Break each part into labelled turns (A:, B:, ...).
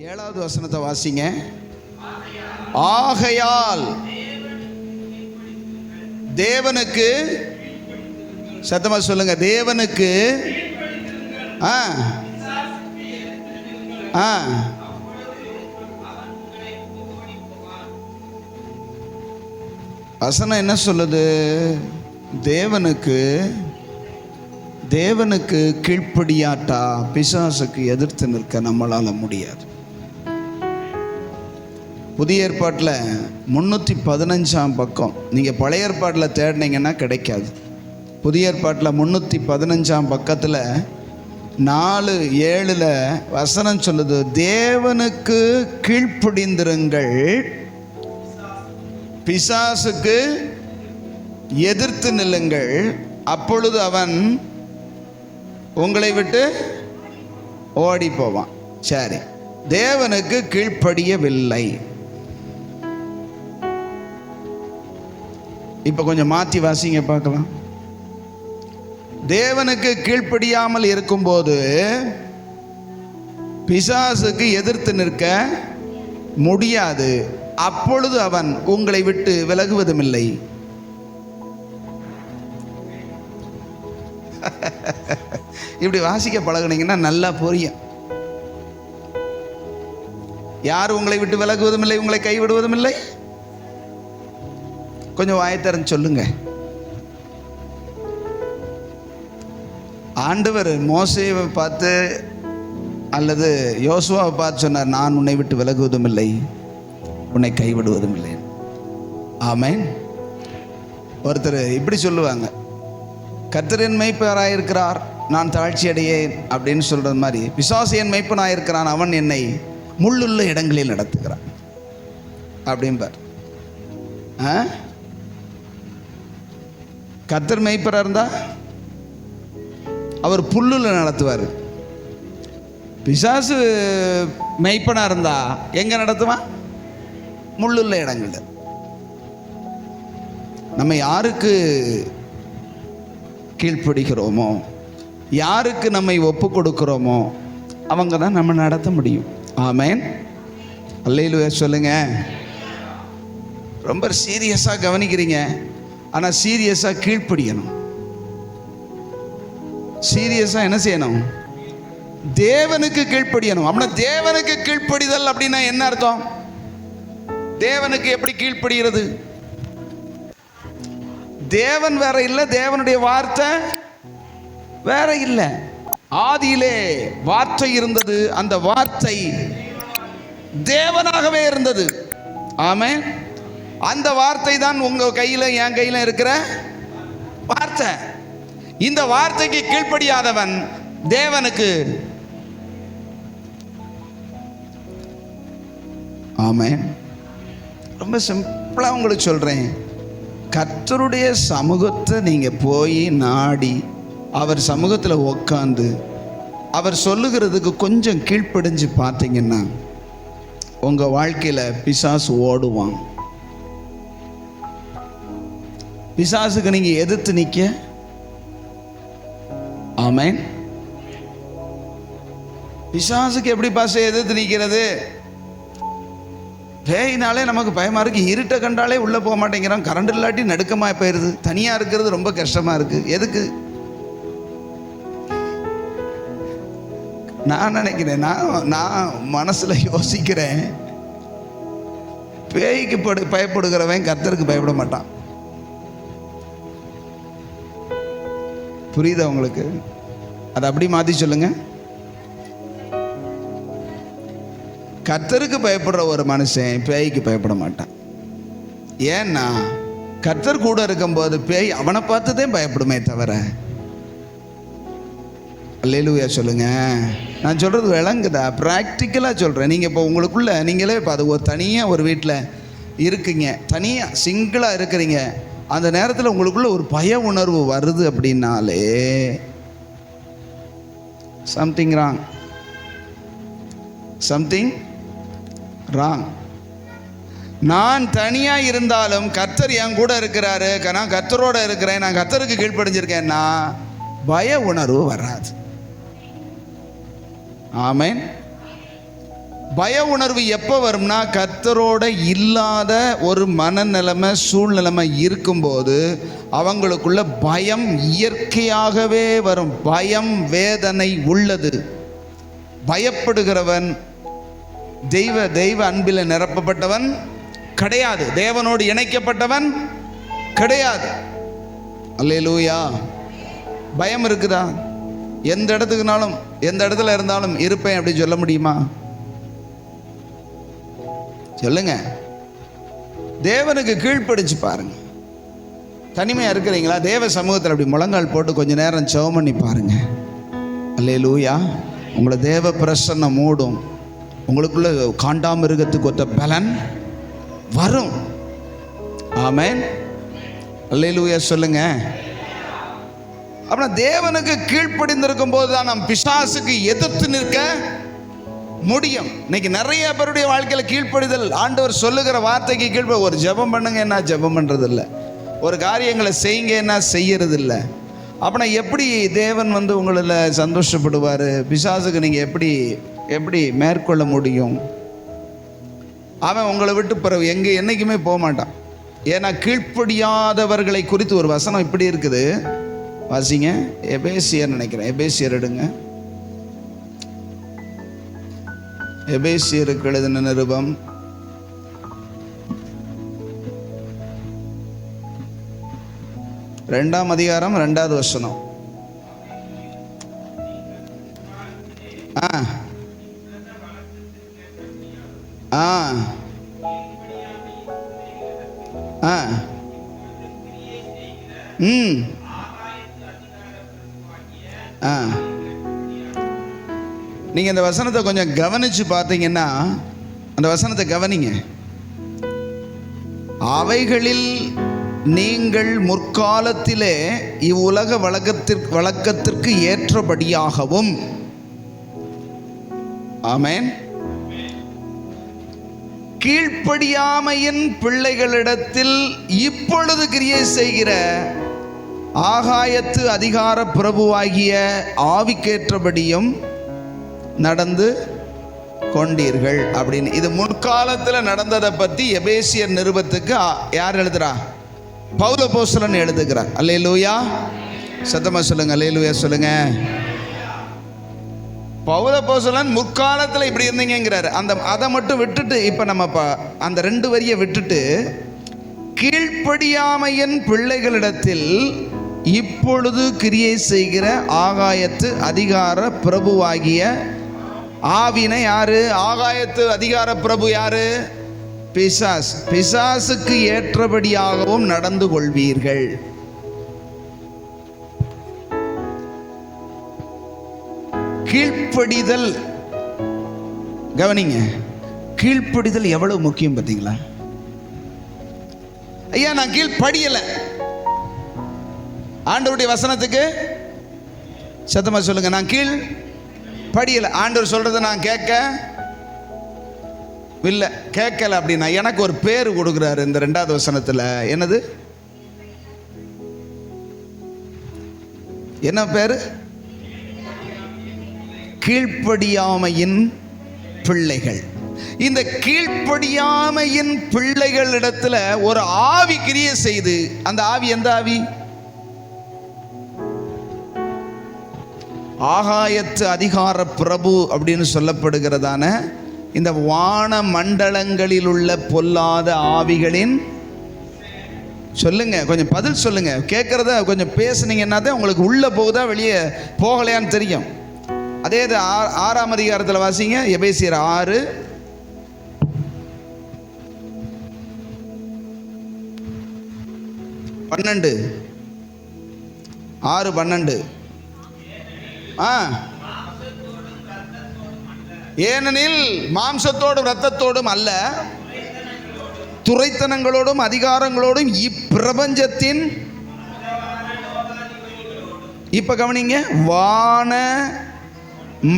A: 7வது வசனத்தை வாசிங்க. ஆகையால் தேவனுக்கு, சத்தமா சொல்லுங்க, தேவனுக்கு வசனம் என்ன சொல்லுது? தேவனுக்கு கீழ்ப்படியாட்டா பிசாசுக்கு எதிர்த்து நிற்க நம்மளால முடியாது. புதிய ஏற்பாட்டில் 315ஆம் பக்கம், நீங்கள் பழைய ஏற்பாட்டில் தேடினீங்கன்னா கிடைக்காது. புதிய ஏற்பாட்டில் 315ஆம் பக்கத்தில் 4:7 வசனம் சொல்லுது, தேவனுக்கு கீழ்ப்படிந்திருங்கள், பிசாசுக்கு எதிர்த்து நில்லுங்கள், அப்பொழுது அவன் உங்களை விட்டு ஓடி போவான். சரி, தேவனுக்கு கீழ்ப்படியவில்லை. இப்போ கொஞ்சம் மாற்றி வாசிங்க பார்க்கலாம். தேவனுக்கு கீழ்ப்படியாமல் இருக்கும்போது பிசாசுக்கு எதிர்த்து நிற்க முடியாது, அப்பொழுது அவன் உங்களை விட்டு விலகுவதும் இல்லை. இப்படி வாசிக்க பழகுனீங்கன்னா நல்லா புரியும். யார் உங்களை விட்டு விலகுவதும் இல்லை, உங்களை கைவிடுவதும் இல்லை? கொஞ்சம் வாயத்தரன்னு சொல்லுங்க. ஆண்டவர் மோசேவை பார்த்து அல்லது யோசுவாவை பார்த்து சொன்னார், நான் உன்னை விட்டு விலகுவதும் இல்லை, உன்னை கைவிடுவதும் இல்லை. ஆமென். ஒருத்தர் இப்படி சொல்லுவாங்க, கர்த்தரின் மேய்ப்பராயிருக்கிறார், நான் தாழ்ச்சி அடையேன் அப்படின்னு சொல்றது மாதிரி, பிசாசு என் மேய்ப்பனாயிருக்கிறான், அவன் என்னை முள்ளுள்ள இடங்களில் நடத்துகிறான் அப்படின்பார். கர்த்தர் மேய்ப்பராக இருந்தா அவர் புல்லுல நடத்துவார். பிசாசு மேய்ப்பனா இருந்தா எங்க நடத்துவான்? முள்ளுள்ள இடங்கள்ல. நம்ம யாருக்கு கீழ்ப்படுகிறோமோ, யாருக்கு நம்மை ஒப்பு கொடுக்கிறோமோ அவங்க தான் நம்ம நடத்த முடியும். ஆமென். அல்லேலூயா சொல்லுங்க. ரொம்ப சீரியஸாக கவனிக்கிறீங்க, ஆனால் சீரியஸாக கீழ்ப்படியணும். சீரியஸாக என்ன செய்யணும்? தேவனுக்கு கீழ்ப்படியணும். அப்படின்னா தேவனுக்கு கீழ்ப்படிதல் அப்படின்னா என்ன அர்த்தம்? தேவனுக்கு எப்படி கீழ்ப்படுகிறது? தேவன் வேற இல்லை, தேவனுடைய வார்த்தை வேற இல்லை. ஆதியிலே வார்த்தை இருந்தது, அந்த வார்த்தை தேவனாகவே இருந்தது. ஆமென். அந்த வார்த்தை தான் உங்க கையில என் கையில இருக்கிற வார்த்தை. இந்த வார்த்தைக்கு கீழ்ப்படியாதவன் தேவனுக்கு, ஆமென், ரொம்ப சிம்பிளா உங்களுக்கு சொல்றேன், கர்த்தருடைய சமூகத்தை நீங்க போய் நாடி அவர் சமூகத்தில் உட்காந்து அவர் சொல்லுகிறதுக்கு கொஞ்சம் கீழ்ப்படிஞ்சு பார்த்தீங்கன்னா உங்க வாழ்க்கையில பிசாசு ஓடுவான். பிசாசுக்கு நீங்க எதிர்த்து நிக்க, ஆமென். பிசாசுக்கு எப்படி பாச எதிர்த்து நிக்கிறது? பேயினாலே நமக்கு பயமா இருக்கு, இருட்டை கண்டாலே உள்ள போக மாட்டேங்கிறான், கரண்ட் இல்லாட்டி நடுக்கமா போயிருது, தனியா இருக்கிறது ரொம்ப கஷ்டமா இருக்கு. எதுக்கு? நான் நினைக்கிறேன், நான் மனசுல யோசிக்கிறேன், பேய்க்கு பயப்படுகிறவன் கர்த்தருக்கு பயப்பட மாட்டான். புரியுதா உங்களுக்கு? அதை அப்படி மாற்றி சொல்லுங்க. கர்த்தருக்கு பயப்படுற ஒரு மனுஷன் பேய்க்கு பயப்பட மாட்டான். ஏன்னா கர்த்தர் கூட இருக்கும்போது பேய் அவனை பார்த்துதான் பயப்படுமே தவிர. அல்லேலூயா சொல்லுங்க. நான் சொல்றது விளங்குதா? ப்ராக்டிக்கலாக சொல்கிறேன். நீங்கள் இப்போ உங்களுக்குள்ள நீங்களே இப்போ அது ஒரு தனியாக ஒரு வீட்டில் இருக்குங்க, தனியாக சிங்கிளாக இருக்கிறீங்க, அந்த நேரத்தில் உங்களுக்குள்ள ஒரு பய உணர்வு வருது அப்படின்னாலே சம்திங் ராங். நான் தனியாக இருந்தாலும் கர்த்தர் என் கூட இருக்கிறாரு, நான் கர்த்தரோட இருக்கிறேன், நான் கர்த்தருக்கு கீழ்ப்படிஞ்சிருக்கேன்னா பய உணர்வு வராது. ஆமென். பய உணர்வு எப்போ வரும்னா, கர்த்தரோட இல்லாத ஒரு மனநிலைமை சூழ்நிலைமை இருக்கும்போது அவங்களுக்குள்ள பயம் இயற்கையாகவே வரும். பயம் வேதனை உள்ளது. பயப்படுகிறவன் தெய்வ அன்பில் நிரப்பப்பட்டவன் கிடையாது. தேவனோடு இணைக்கப்பட்டவன் கிடையாது. அல்லேலூயா. பயம் இருக்குதா? எந்த இடத்துக்குனாலும் எந்த இடத்துல இருந்தாலும் இருப்பேன் அப்படின்னு சொல்ல முடியுமா? சொல்லுங்க. தேவனுக்கு கீழ்ப்படிச்சு பாருங்க. தனிமையா இருக்கிறீங்களா? தேவ சமூகத்தில் அப்படி முழங்கால் போட்டு கொஞ்ச நேரம் ஜெபம் பண்ணி பாருங்க. அல்லேலூயா. உங்களை தேவ பிரசன்னம் மூடும். உங்களுக்குள்ள காண்டாமிருகத்துக்கு ஒத்த பலன் வரும். ஆமென். அல்லேலூயா சொல்லுங்க. அப்படின்னா தேவனுக்கு கீழ்ப்படிந்திருக்கும் போது தான் நாம் பிசாசுக்கு எதிர்த்து நிற்க முடியும். இன்னைக்கு நிறைய பேருடைய வாழ்க்கையில கீழ்ப்படிதல், ஆண்டவர் சொல்லுகிற வார்த்தைக்கு கீழ்ப்படி. ஒரு ஜெபம் பண்ணுங்க என்ன ஜெபம் பண்றது இல்லை, ஒரு காரியங்களை செய்யுங்க என்ன செய்யறது இல்லை. அப்படின்னா எப்படி தேவன் உங்களில் சந்தோஷப்படுவார்? பிசாசுக்கு நீங்கள் எப்படி மேற்கொள்ள முடியும்? அவன் உங்களை விட்டு பிறகு என்னைக்குமே போக மாட்டான். ஏன்னா கீழ்ப்படியாதவர்களை குறித்து ஒரு வசனம் இப்படி இருக்குது, வாசிங்க. எபேசியர் நினைக்கிறேன், எபேசியர் எடுங்க. எபேசியருக்கு எழுதின நிருபம் 2ஆம் அதிகாரம் 2வது வசனம். நீங்க இந்த வசனத்தை கொஞ்சம் கவனிச்சு பார்த்தீங்கன்னா, அந்த வசனத்தை கவனிங்க. அவைகளில் நீங்கள் முற்காலத்திலே இவ்வுலக வழக்கத்திற்கு ஏற்றபடியாகவும், ஆமென், கீழ்ப்படியாமையின் பிள்ளைகளிடத்தில் இப்பொழுது கிரியை செய்கிற ஆகாயத்து அதிகார பிரபுவாகிய ஆவிக்கேற்றபடியும் நடந்து கொண்டீர்கள் அப்படின்னு. இது முற்காலத்தில் நடந்ததை பற்றி எபேசியர் நிருபத்துக்கு யார் எழுதுறா? பவுல் அப்போஸ்தலன் எழுதுகிறார். அல்லேலூயா. சத்தமா சொல்லுங்க, அல்லேலூயா சொல்லுங்க. பவுல் அப்போஸ்தலன் முற்காலத்தில் இப்படி இருந்தீங்கிறாரு. அதை மட்டும் விட்டுட்டு இப்போ நம்ம அந்த 2 வரியை விட்டுட்டு, கீழ்ப்படியாமையின் பிள்ளைகளிடத்தில் இப்பொழுது கிரியை செய்கிற ஆகாயத்து அதிகார பிரபுவாகிய ஆவினை யாரு? ஆகாயத்து அதிகார பிரபு யாரு? பிசாஸ். பிசாசுக்கு ஏற்றபடியாகவும் நடந்து கொள்வீர்கள். கீழ்ப்படிதல், கவனிங்க, கீழ்ப்படிதல் எவ்வளவு முக்கியம் பார்த்தீங்களா? ஐயா நான் கீழ்ப்படியல ஆண்டவருடைய வசனத்துக்கு, சத்தமா சொல்லுங்க, நான் கீழ் படியல. ஆண்டவர் சொல்றதை நான் கேட்கல அப்படின்னா எனக்கு ஒரு பேர் கொடுக்குறாரு இந்த 2வது வசனத்துல. என்னது? என்ன பேரு? கீழ்ப்படியாமையின் பிள்ளைகள். இந்த கீழ்ப்படியாமையின் பிள்ளைகளிடத்துல ஒரு ஆவி கிரியை செய்து, அந்த ஆவி எந்த ஆவி? ஆகாயத்து அதிகார பிரபு அப்படின்னு சொல்லப்படுகிறதான இந்த வான மண்டலங்களில் உள்ள பொல்லாத ஆவிகளின், சொல்லுங்க கொஞ்சம் பதில் சொல்லுங்க. கேட்கறத கொஞ்சம் பேசுனீங்கன்னா தான் உங்களுக்கு உள்ள போகுதா வெளியே போகலையான்னு தெரியும். அதே 6ஆம் அதிகாரத்தில் வாசிங்க. எபேசியர் 6:12. ஏனெனில் மாம்சத்தோடும் இரத்தத்தோடும் அல்ல, துரைத்தனங்களோடும் அதிகாரங்களோடும் இப்பிரபஞ்சத்தின், இப்ப கவனிங்க, வான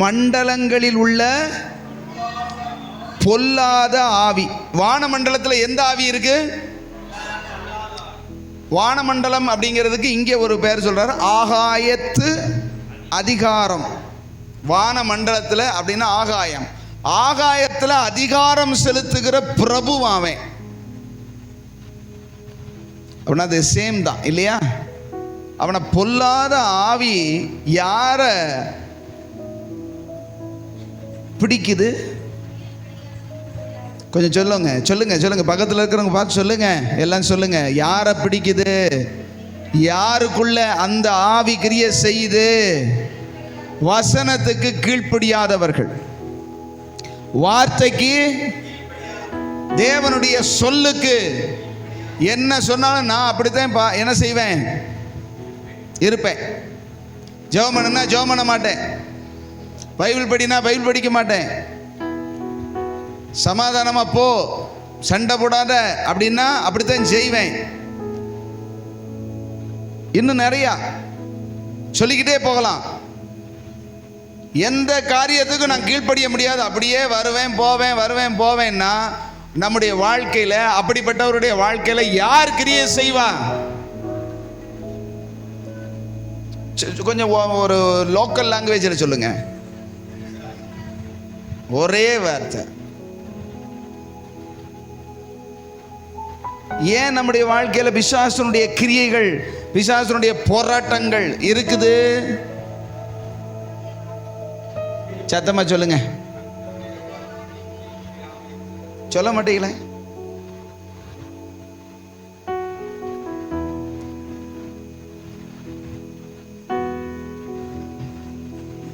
A: மண்டலங்களில் உள்ள பொல்லாத ஆவி. வான மண்டலத்தில் எந்த ஆவி இருக்கு? வானமண்டலம் அப்படிங்கிறதுக்கு இங்கே ஒரு பேர் சொல்றாரு, ஆகாயத்து அதிகாரம். வான மண்டலத்தில் அப்படின்னா ஆகாயம். ஆகாயத்தில் அதிகாரம் செலுத்துகிற பிரபு அவன். அப்படின்னா அது சேம் தான் இல்லையா? அவனை பொல்லாத ஆவி யார பிடிக்குது? கொஞ்சம் சொல்லுங்க சொல்லுங்க சொல்லுங்க, பக்கத்தில் இருக்கிறவங்க பார்த்து சொல்லுங்க, எல்லாம் சொல்லுங்க. யாரை பிடிக்குது? யாருக்குள்ள அந்த ஆவி கிரியை செய்யுது? வசனத்துக்கு கீழ்ப்படியாதவர்கள், வார்த்தைக்கு, தேவனுடைய சொல்லுக்கு. என்ன சொன்னாலும் நான் அப்படித்தான் என்ன செய்வேன், இருப்பேன். ஜெபம் பண்ணுனா ஜெபம் பண்ண மாட்டேன், பைபிள் படினா பைபிள் படிக்க மாட்டேன், சமாதானமா போ சண்டை போடாத அப்படின்னா அப்படித்தான் செய்வேன். இன்னும் நிறைய சொல்லிக்கிட்டே போகலாம். எந்த காரியத்துக்கும் நான் கீழ்ப்படிய முடியாது, அப்படியே வருவேன் போவேன் வருவேன் போவேன்னா நம்முடைய வாழ்க்கையில, அப்படிப்பட்டவருடைய வாழ்க்கையில யார் கிரியை செய்வா? கொஞ்சம் ஒரு லோக்கல் லாங்குவேஜில் சொல்லுங்க, ஒரே வார்த்தை. ஏன் நம்முடைய வாழ்க்கையில பிசாசனுடைய கிரியைகள், பிசாசனுடைய போராட்டங்கள் இருக்குது? சத்தமா சொல்லுங்க. சொல்ல மாட்டீங்களே?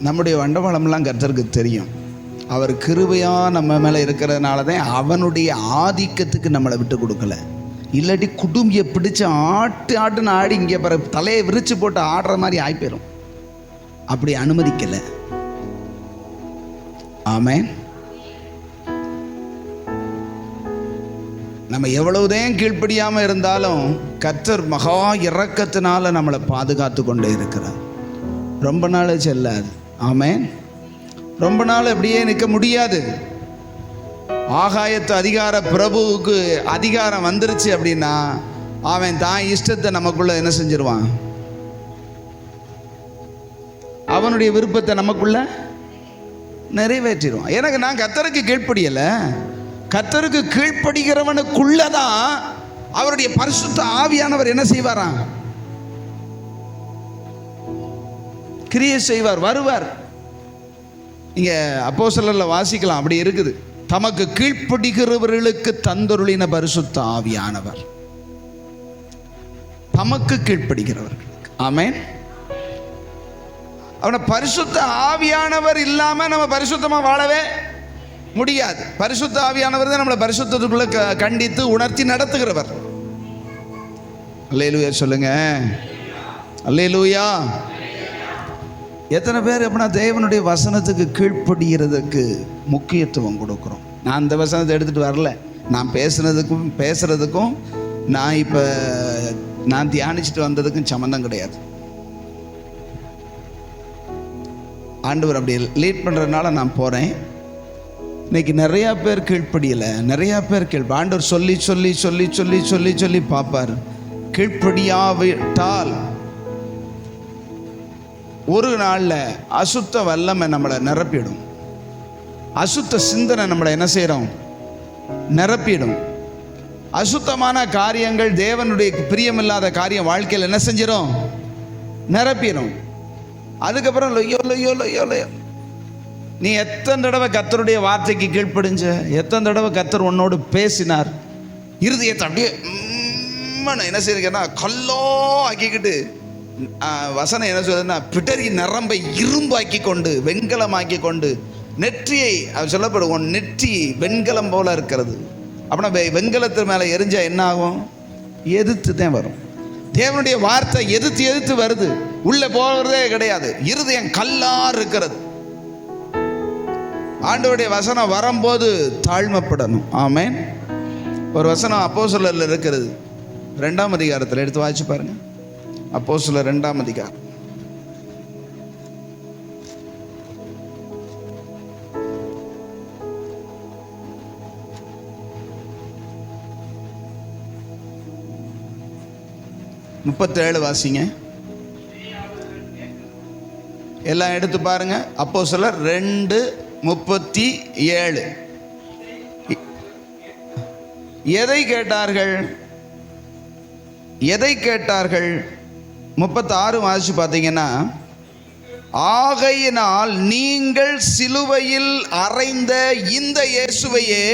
A: நம்முடைய வண்டவாளம்லாம் கர்த்தருக்கு தெரியும். அவர் கிருபையா நம்ம மேலே இருக்கிறதுனால தான் அவனுடைய ஆதிக்கத்துக்கு நம்மளை விட்டு கொடுக்கல. இல்லாட்டி குடும்பியை பிடிச்சி ஆட்டுன்னு ஆடி இங்கே பிறகு தலையை விரிச்சு போட்டு ஆடுற மாதிரி ஆயிப்போயிரும். அப்படி அனுமதிக்கலை. ஆமென். நம்ம எவ்வளவுதான் கீழ்ப்படியாமல் இருந்தாலும் கர்த்தர் மகா இரக்கத்தினால நம்மளை பாதுகாத்து கொண்டே இருக்கிறார். ரொம்ப நாள் செல்லாது. ஆமென். ரொம்ப நாள் அப்படியே நிற்க முடியாது. ஆகாயத்து அதிகார பிரபுவுக்கு அதிகாரம் வந்துருச்சு அப்படின்னா அவன் தான் இஷ்டத்தை நமக்குள்ள என்ன செஞ்சிருவான்? அவனுடைய விருப்பத்தை நமக்குள்ள நிறைவேற்றிடுவான். எனக்கு நான் கர்த்தருக்கு கீழ்ப்படியலை. கர்த்தருக்கு கீழ்ப்படுகிறவனுக்குள்ளதான் அவருடைய பரிசுத்த ஆவியானவர் என்ன செய்வாராம்? கிரியை செய்வார், வருவார். இங்க அப்போஸ்தலர்ல வாசிக்கலாம், அப்படி இருக்குது. தமக்கு கீழ்ப்படுகிறவர்களுக்கு தந்தருளின பரிசுத்த ஆவியானவர். தமக்கு கீழ்ப்படுகிறவர்களுக்கு. ஆமென். அவன பரிசுத்த ஆவியானவர் இல்லாம நம்ம பரிசுத்தமா வாழவே முடியாது. பரிசுத்த ஆவியானவர் தான் நம்மளை பரிசுத்தத்துக்குள்ள கண்டித்து உணர்த்தி நடத்துகிறவர். அல்லேலூயா சொல்லுங்க. அல்லேலூயா. எத்தனை பேர் எப்படின்னா தேவனுடைய வசனத்துக்கு கீழ்ப்படுகிறதுக்கு முக்கியத்துவம் கொடுக்குறோம்? நான் அந்த வசனத்தை எடுத்துகிட்டு வரல. நான் பேசுறதுக்கும் நான் இப்போ நான் தியானிச்சுட்டு வந்ததுக்கும் சம்மந்தம் கிடையாது. ஆண்டவர் அப்படி லீட் பண்ணுறதுனால நான் போகிறேன். இன்னைக்கு நிறையா பேர் கீழ்ப்படியலை. நிறையா பேர் ஆண்டவர் சொல்லி சொல்லி சொல்லி சொல்லி சொல்லி சொல்லி பார்ப்பார். கீழ்ப்படியாவிட்டால் ஒரு நாளில் அசுத்த வல்லமை நம்மளை நிரப்பிடும். அசுத்த சிந்தனை நம்மளை என்ன செய்கிறோம்? நிரப்பிடும். அசுத்தமான காரியங்கள், தேவனுடைய பிரியமில்லாத காரியம் வாழ்க்கையில் என்ன செஞ்சிடும்? நிரப்பிடும். அதுக்கப்புறம் லொய்யோ லொய்யோ லொய்யோ லொய்யோ. நீ எத்தனை தடவை கர்த்தருடைய வார்த்தைக்கு கீழ்ப்படிஞ்ச? எத்தனை தடவை கர்த்தர் உன்னோடு பேசினார்? இருதயத்தை அப்படியே என்ன செய்யுங்கன்னா கல்லோ ஆக்கிக்கிட்டு, வசனம் என்ன சொல்றதுன்னா, பிடரி நரம்பை இரும்பாக்கி கொண்டு வெண்கலமாக்கி கொண்டு நெற்றியை சொல்லப்படும், உன் நெற்றி வெண்கலம் போல இருக்கிறது. அப்படின்னா வெண்கலத்து மேலே எரிஞ்சா என்ன ஆகும்? எதிர்த்து தான் வரும். தேவனுடைய வார்த்தை எதிர்த்து எதிர்த்து வருது, உள்ள போகிறதே கிடையாது. இருதயம் கல்லா இருக்கிறது. ஆண்டவருடைய வசனம் வரும்போது தாழ்மைப்படணும். ஆமென். ஒரு வசனம் அப்போஸ்தலர்ல இருக்கிறது, 2ஆம் அதிகாரத்தில் எடுத்து வாசிச்சு பாருங்க. அப்போஸ்தலர் 2ஆம் அதிகாரம். முப்பத்தேழு வாசிங்க. எல்லாம் எடுத்து பாருங்க. அப்போஸ்தலர் 2 37. எதை கேட்டார்கள்? 36 வாசிச்சு பார்த்தீங்கன்னா, ஆகையினால் நீங்கள் சிலுவையில் அறைந்த இந்த இயேசுவையே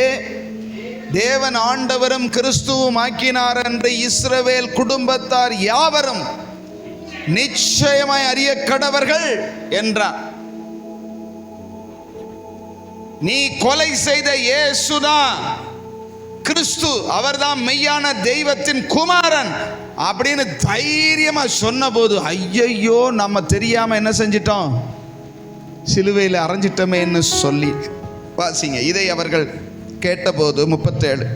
A: தேவன் ஆண்டவரும் கிறிஸ்துவும் ஆக்கினார் என்று இஸ்ரவேல் குடும்பத்தார் யாவரும் நிச்சயமாய் அறிய கடவர்கள் என்றார். நீ கொலை செய்த இயேசுதான் கிறிஸ்து, அவர்தான் மெய்யான தெய்வத்தின் குமாரன் அப்படின்னு தைரியமா சொன்ன போது, ஐயையோ நம்ம தெரியாம என்ன செஞ்சிட்டோம், சிலுவையில் அரைஞ்சிட்டோமேன்னு சொல்லி வாசிங்க. இதை அவர்கள் கேட்டபோது 37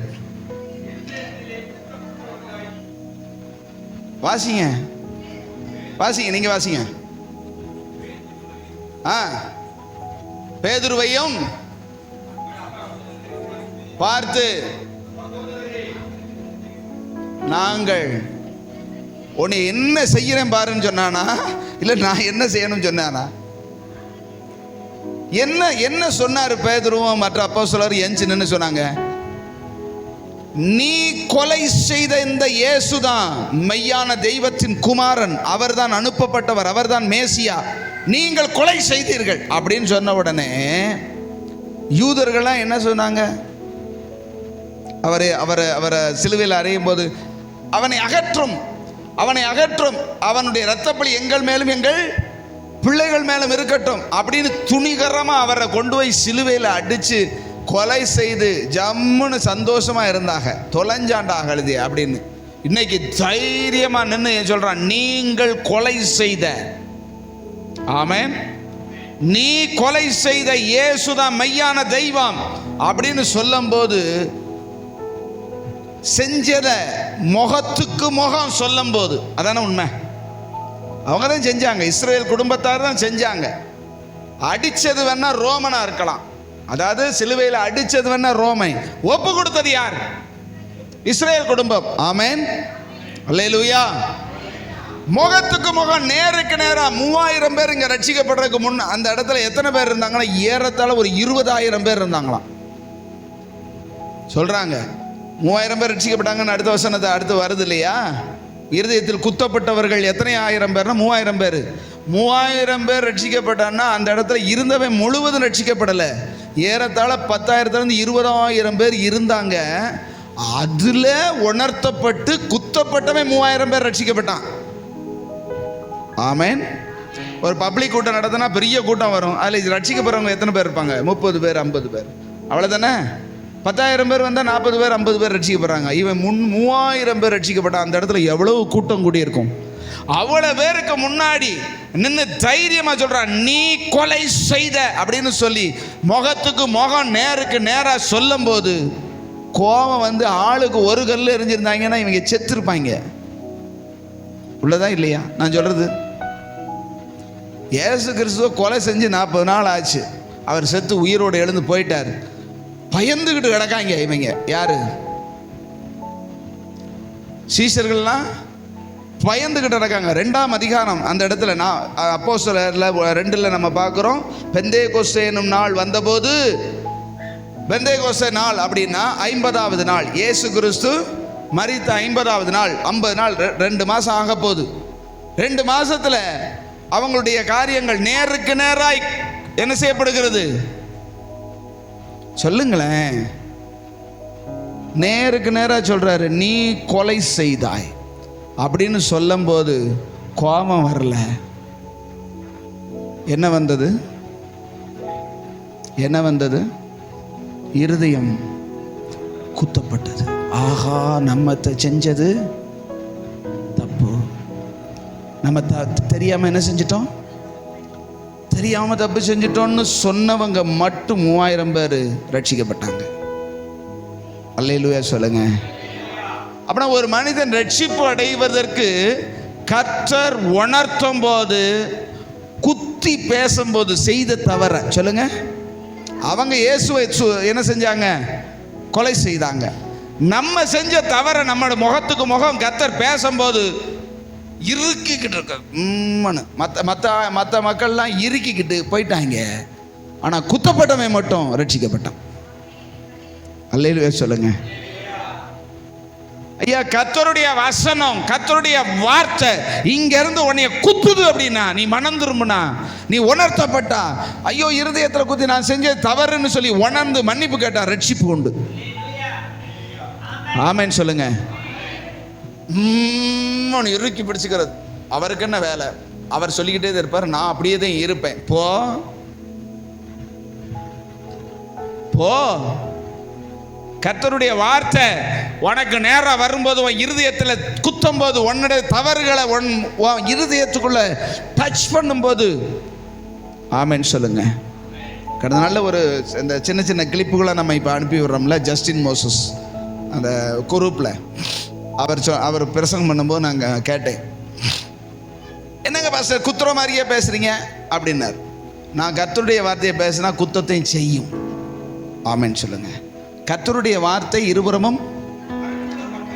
A: வாசிங்க, நீங்க வாசிங்க. பேதுருவையும் பார்த்து, நாங்கள் உன்னை என்ன செய்யறேன் பாருன்னு சொன்னானா, இல்ல நான் என்ன செய்யணும்னு சொன்னானா? என்ன சொன்னாரு பேதுருவும் மற்ற அப்போஸ்தலர் எஞ்சி நின்னு சொன்னாங்க, நீ கொலை செய்த இந்த இயேசுதான் மெய்யான தெய்வத்தின் குமாரன், அவர்தான் அனுப்பப்பட்டவர், அவர்தான் மேசியா, நீங்கள் கொலை செய்தீர்கள் அப்படின்னு சொன்ன உடனே யூதர்கள்லாம் என்ன சொன்னாங்க? அவரை சிலுவையில் அறையும் போது, அவனை அகற்றும், அவனுடைய இரத்தப்பழி எங்கள் மேலும் எங்கள் பிள்ளைகள் மேலும் இருக்கட்டும் அப்படின்னு துணிகரமா அவரை கொண்டு போய் சிலுவையில் அடிச்சு கொலை செய்து ஜம்முன்னு சந்தோஷமா இருந்தாங்க. தொலைஞ்சாண்டா அழுதி அப்படின்னு. இன்னைக்கு தைரியமா நின்று சொல்றான், நீங்கள் கொலை செய்த, ஆமென், நீ கொலை செய்த இயேசுதான் மெய்யான தெய்வம் அப்படின்னு சொல்லும் போது, செஞ்சத முகத்துக்கு முகம் சொல்லும் போது, அதான உண்மை. அவங்க தான் செஞ்சாங்க, இஸ்ரவேல் குடும்பத்தார் தான் செஞ்சாங்க. அடிச்சது வேணா ரோமனா இருக்கலாம், அதாவது சிலுவையில் அடிச்சது வேணா ரோமை, ஒப்பு கொடுத்தது யார்? இஸ்ரவேல் குடும்பம். ஆமென், அல்லேலூயா. முகத்துக்கு முகம், நேருக்கு நேரா 3000 பேர் இங்க ரட்சிக்கப்படுறதுக்கு முன்ன அந்த இடத்துல எத்தனை பேர் இருந்தாங்கன்னா, ஏறத்தாழ ஒரு 20,000 பேர் இருந்தாங்களாம் சொல்றாங்க. 3000 பேர் ரட்சிக்கப்பட்டாங்கன்னு அடுத்த வசனத்தை அடுத்து வருது இல்லையா? இருதயத்தில் குத்தப்பட்டவர்கள் எத்தனை ஆயிரம் பேர்னா 3000 பேர். 3000 பேர் ரட்சிக்கப்பட்டான்னா அந்த இடத்துல இருந்தவன் முழுவதும் ரட்சிக்கப்படலை. ஏறத்தாழ 10,000 20,000 பேர் இருந்தாங்க. அதுல உணர்த்தப்பட்டு குத்தப்பட்டவன் 3000 பேர் ரட்சிக்கப்பட்டான். ஆமென். ஒரு பப்ளிக் கூட்டம் நடத்தினா பெரிய கூட்டம் வரும், அதில் ரட்சிக்கப்படுறவங்க எத்தனை பேர் இருப்பாங்க? 30 பேர் 50 பேர், அவ்வளோதானே. 10,000 பேர் வந்தால் 40 பேர் 50 பேர் ரட்சிக்கப்படுறாங்க. இவன் 3000 பேர் ரட்சிக்கப்பட்டான். அந்த இடத்துல எவ்வளவு கூட்டம் கூடியிருக்கும். அவ்வளவு பேருக்கு முன்னாடி நின்று தைரியமா சொல்றான், நீ கொலை செய்த அப்படின்னு சொல்லி முகத்துக்கு முகம் நேருக்கு நேரா சொல்லும் போது, கோபம் வந்து ஆளுக்கு ஒரு கல் எரிஞ்சிருந்தாங்கன்னா இவங்க செத்துருப்பாங்க. உள்ளதா இல்லையா நான் சொல்றது? இயேசு கிறிஸ்துவ கொலை செஞ்சு 40 நாள் ஆச்சு. அவர் செத்து உயிரோடு எழுந்து போயிட்டார். பயந்துகிட்டு கிடக்காங்க இவங்க. யாரு? சீஷர்கள்லாம் பயந்துகிட்டு கிடக்காங்க. 2ஆம் அதிகாரம் அந்த இடத்துல நான் அப்போஸ்தலர்ல 2ல் நம்ம பார்க்குறோம். பெந்தேகொஸ்தே என்னும் நாள் வந்தபோது, பெந்தேகொஸ்தே நாள் அப்படின்னா 50வது நாள், இயேசு கிறிஸ்து மரித்த 50வது நாள். 50 நாள் 2 மாதம் ஆக போகுது. 2 மாசத்துல அவங்களுடைய காரியங்கள் நேருக்கு நேராய் என்ன செய்யப்படுகிறது? சொல்லுங்களேன். நேருக்கு நேரா சொல்றாரு, நீ கொலை செய்தாய் அப்படின்னு சொல்லும் போது கோபம் வரல. என்ன வந்தது? என்ன வந்தது? இருதயம் குத்தப்பட்டது. ஆஹா, நம்ம செஞ்சது தப்பு. நம்ம தெரியாம என்ன செஞ்சிட்டோம்? தெரியாம தப்பு செஞ்சிட்டோம்னு சொன்னவங்க மட்டும் 3000 பேர் ரட்சிக்கப்பட்டாங்க. அல்லேலூயா சொல்லுங்க. அப்படின்னா ஒரு மனிதன் ரட்சிப்பு அடைவதற்கு கர்த்தர் உணர்த்தும் போது, குத்தி பேசும்போது செய்த தவற சொல்லுங்க. அவங்க இயேசுவை என்ன செஞ்சாங்க? கொலை செய்தாங்க. நம்ம செஞ்ச தவற நம்மளோட முகத்துக்கு முகம் கர்த்தர் பேசும்போது இறுக்கிக்கிட்டு இருக்க மற்ற மக்கள்லாம் இறுக்கிக்கிட்டு போயிட்டாங்க. ஆனால் குத்தப்பட்டவன் மட்டும் ரட்சிக்கப்பட்டான். அல்லேலூயா சொல்லுங்க ஐயா. கர்த்தருடைய வசனம், கர்த்தருடைய வார்த்தை இங்க இருந்து உன்னைய குத்துது அப்படின்னா, நீ மனம் திரும்பினா, நீ உணர்த்தப்பட்டா, ஐயோ இருதயத்தில் குத்தி நான் செஞ்சது தவறுன்னு சொல்லி உணர்ந்து மன்னிப்பு கேட்டா ரட்சிப்பு உண்டு. ஆமென் சொல்லுங்க. இறுக்கி பிடிச்சுக்கிறது அவருக்கு என்ன வேலை? அவர் சொல்லிக்கிட்டே இருப்பார், நான் அப்படியே தான் இருப்பேன். போ போ. கர்த்தருடைய வார்த்தை உனக்கு நேரம் வரும்போது, உன் இருதயத்தில் குத்தும் போது, உன்னுடைய தவறுகளை உன் இருதயத்துக்குள்ள டச் பண்ணும்போது, ஆமென் சொல்லுங்க. கடந்த நாளில் ஒரு இந்த சின்ன சின்ன கிளிப்புகளை நம்ம இப்போ அனுப்பி விடுறோம்ல, ஜஸ்டின் மோசஸ் அந்த குரூப்பில் அவர் பிரசங்கம் பண்ணும்போது நாங்கள் கேட்டேன், என்னங்க பாஸ்டர் குத்துற மாதிரியே பேசுறீங்க அப்படின்னார். நான் கர்த்தருடைய வார்த்தையை பேசினா குத்தத்தையும் செய்யும். ஆமென் சொல்லுங்க. கர்த்தருடைய வார்த்தை இருபுறமும்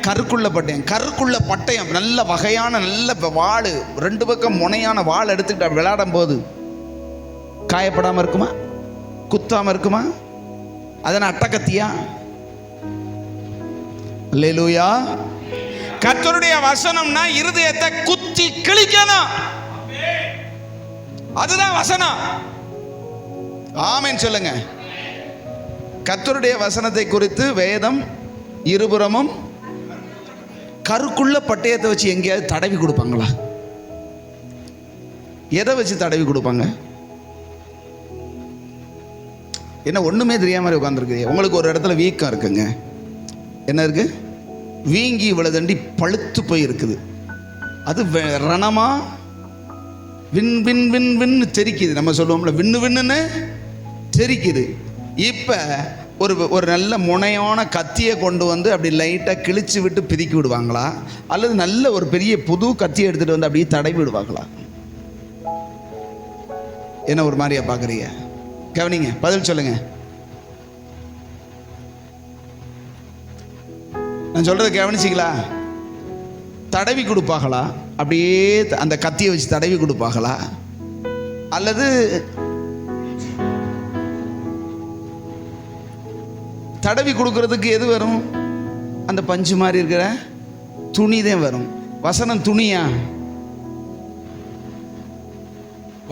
A: கருக்குள்ள பட்டயம். கருக்குள்ள பட்டயம் நல்ல வகையான நல்ல வாள், 2 பக்கம் முனையான வாள் எடுத்துக்கிட்டு விளையாடும் போது காயப்படாம இருக்குமா? குத்தாம இருக்குமா? அதன அட்டகத்தியா? அல்லேலூயா. கர்த்தருடைய வசனம்னா இருதயத்தை குத்தி கிழிக்கணும். அதுதான் வசனம். ஆமென் சொல்லுங்க. கர்த்தருடைய வசனத்தை குறித்து வேதம் இருபுறமும் கருக்குள்ள பட்டயத்தை வச்சு எங்கேயாவது தடவி கொடுப்பாங்களா? எதை வச்சு தடவி கொடுப்பாங்க? என்ன ஒண்ணுமே தெரியாம மாதிரி உட்காந்துருக்கு. உங்களுக்கு ஒரு இடத்துல வீக்கம் இருக்குங்க. என்ன இருக்கு? வீங்கி இவ்வளவு தண்டி பழுத்து போய் இருக்குது. அது ரணமா வின் வின் வின் வின்னு தெரிக்குது. நம்ம சொல்லுவோம்ல, விண்ணு விண்ணுன்னு தெரிக்குது. இப்ப ஒரு நல்ல முனையான கத்தியை கொண்டு வந்து அப்படி லைட்டாக கிழிச்சு விட்டு பிரிக்கி விடுவாங்களா, அல்லது நல்ல ஒரு பெரிய புது கத்தியை எடுத்துட்டு வந்து அப்படியே தடவி விடுவாங்களா? என்ன ஒரு மாதிரியா பார்க்குறீங்க? கவனிங்க, பதில் சொல்லுங்க. நான் சொல்றதை கவனிச்சிங்களா? தடவி கொடுப்பாங்களா? அப்படியே அந்த கத்தியை வச்சு தடவி கொடுப்பாங்களா? அல்லது தடவி கொடுக்கறதுக்கு எது வரும்? அந்த பஞ்சு மாதிரி இருக்கிற துணி தான் வரும். வசனம் துணியா?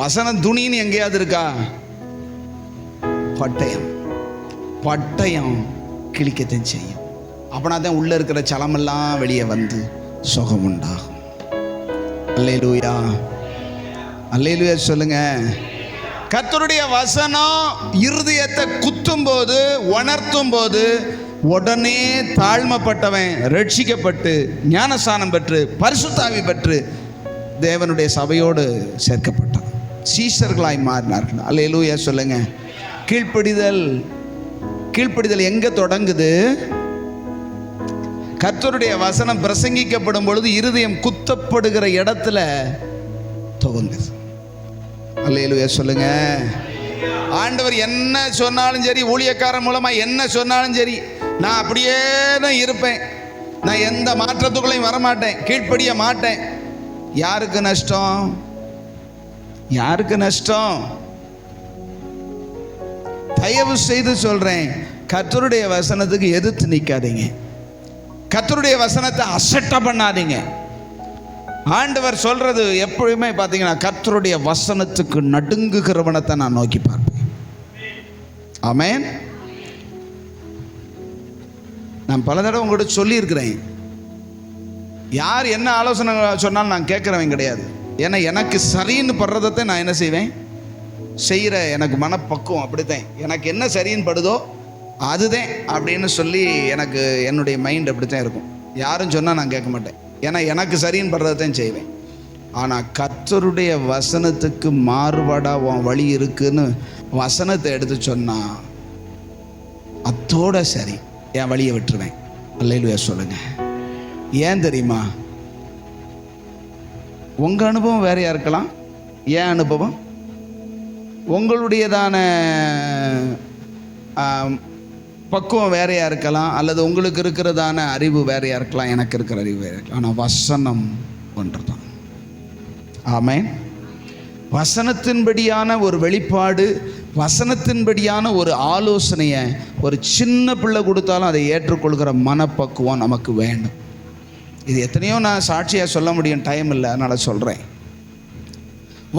A: வசனம் துணின்னு எங்கேயாவது இருக்கா? பட்டயம். பட்டயம் கிழிக்கத்தான் செய்யும். அப்படின்னா தான் உள்ள இருக்கிற சலமெல்லாம் வெளியே வந்து சுகம் உண்டாகும். அல்லேலூயா, அல்லேலூயா சொல்லுங்க. கர்த்தருடைய வசனம் இருதயத்தை குத்தும் போது, உணர்த்தும் போது, உடனே தாழ்மைப்பட்டவன் ரட்சிக்கப்பட்டு ஞானஸ்நானம் பெற்று பரிசுத்தாவி பெற்று தேவனுடைய சபையோடு சேர்க்கப்பட்டான். சீஷர்களாய் மாறினார்கள். அல்லேலூயா சொல்லுங்க. கீழ்ப்படிதல். கீழ்ப்படிதல் எங்க தொடங்குது? கர்த்தருடைய வசனம் பிரசங்கிக்கப்படும் பொழுது இருதயம் குத்தப்படுகிற இடத்துல துவங்குது. அல்லேலூயா சொல்லுங்க. ஆண்டவர் என்ன சொன்னாலும் சரி, ஊழியக்காரன் மூலமா என்ன சொன்னாலும் சரி, நான் அப்படியே தான் இருப்பேன். நான் எந்த மாற்றத்துக்குள்ளையும் வரமாட்டேன், கீழ்ப்படிய மாட்டேன். யாருக்கு நஷ்டம்? யாருக்கு நஷ்டம்? தயவு செய்து சொல்றேன், கர்த்தருடைய வசனத்துக்கு எதிர்த்து நிற்காதீங்க. கர்த்தருடைய வசனத்தை அசட்ட பண்ணாதீங்க. ஆண்டவர் சொல்றது எப்பொழுதுமே பார்த்தீங்கன்னா, கர்த்தருடைய வசனத்துக்கு நடுங்குகிறவனத்தை நான் நோக்கி பார்ப்பேன். ஆமென். நான் பல தடவை உங்கள்கிட்ட சொல்லியிருக்கிறேன், யார் என்ன ஆலோசனை சொன்னாலும் நான் கேட்குறவன் கிடையாது. ஏன்னா எனக்கு சரின்னு படுறதை நான் என்ன செய்வேன்? செய்கிற எனக்கு மனப்பக்குவம் அப்படித்தான். எனக்கு என்ன சரின்னு படுதோ அதுதான் அப்படின்னு சொல்லி எனக்கு என்னுடைய மைண்ட் அப்படித்தான் இருக்கும். யாரும் சொன்னால் நான் கேட்க மாட்டேன். ஏன்னா எனக்கு சரின்னு படுறதான் செய்வேன். ஆனால் கர்த்தருடைய வசனத்துக்கு மாறுபாடாக உன் வழி இருக்குன்னு வசனத்தை எடுத்து சொன்னா அத்தோட சரி என் வழியை விட்டுருவேன். அல்லேலூயா சொல்லுங்க. ஏன் தெரியுமா? உங்கள் அனுபவம் வேறையா இருக்கலாம், ஏன் அனுபவம் உங்களுடையதான பக்குவம் வேறையா இருக்கலாம், அல்லது உங்களுக்கு இருக்கிறதான அறிவு வேறையா இருக்கலாம், எனக்கு இருக்கிற அறிவு வேறையா இருக்கலாம். ஆனால் வசனம் ஒன்று தான். ஆமென். வசனத்தின்படியான ஒரு வெளிப்பாடு வசனத்தின்படியான ஒரு ஆலோசனையை ஒரு சின்ன பிள்ளை கொடுத்தாலும் அதை ஏற்றுக்கொள்கிற மனப்பக்குவம் நமக்கு வேண்டும். இது எத்தனையோ நான் சாட்சியாக சொல்ல முடியும், டைம் இல்லை, அதனால் சொல்கிறேன்.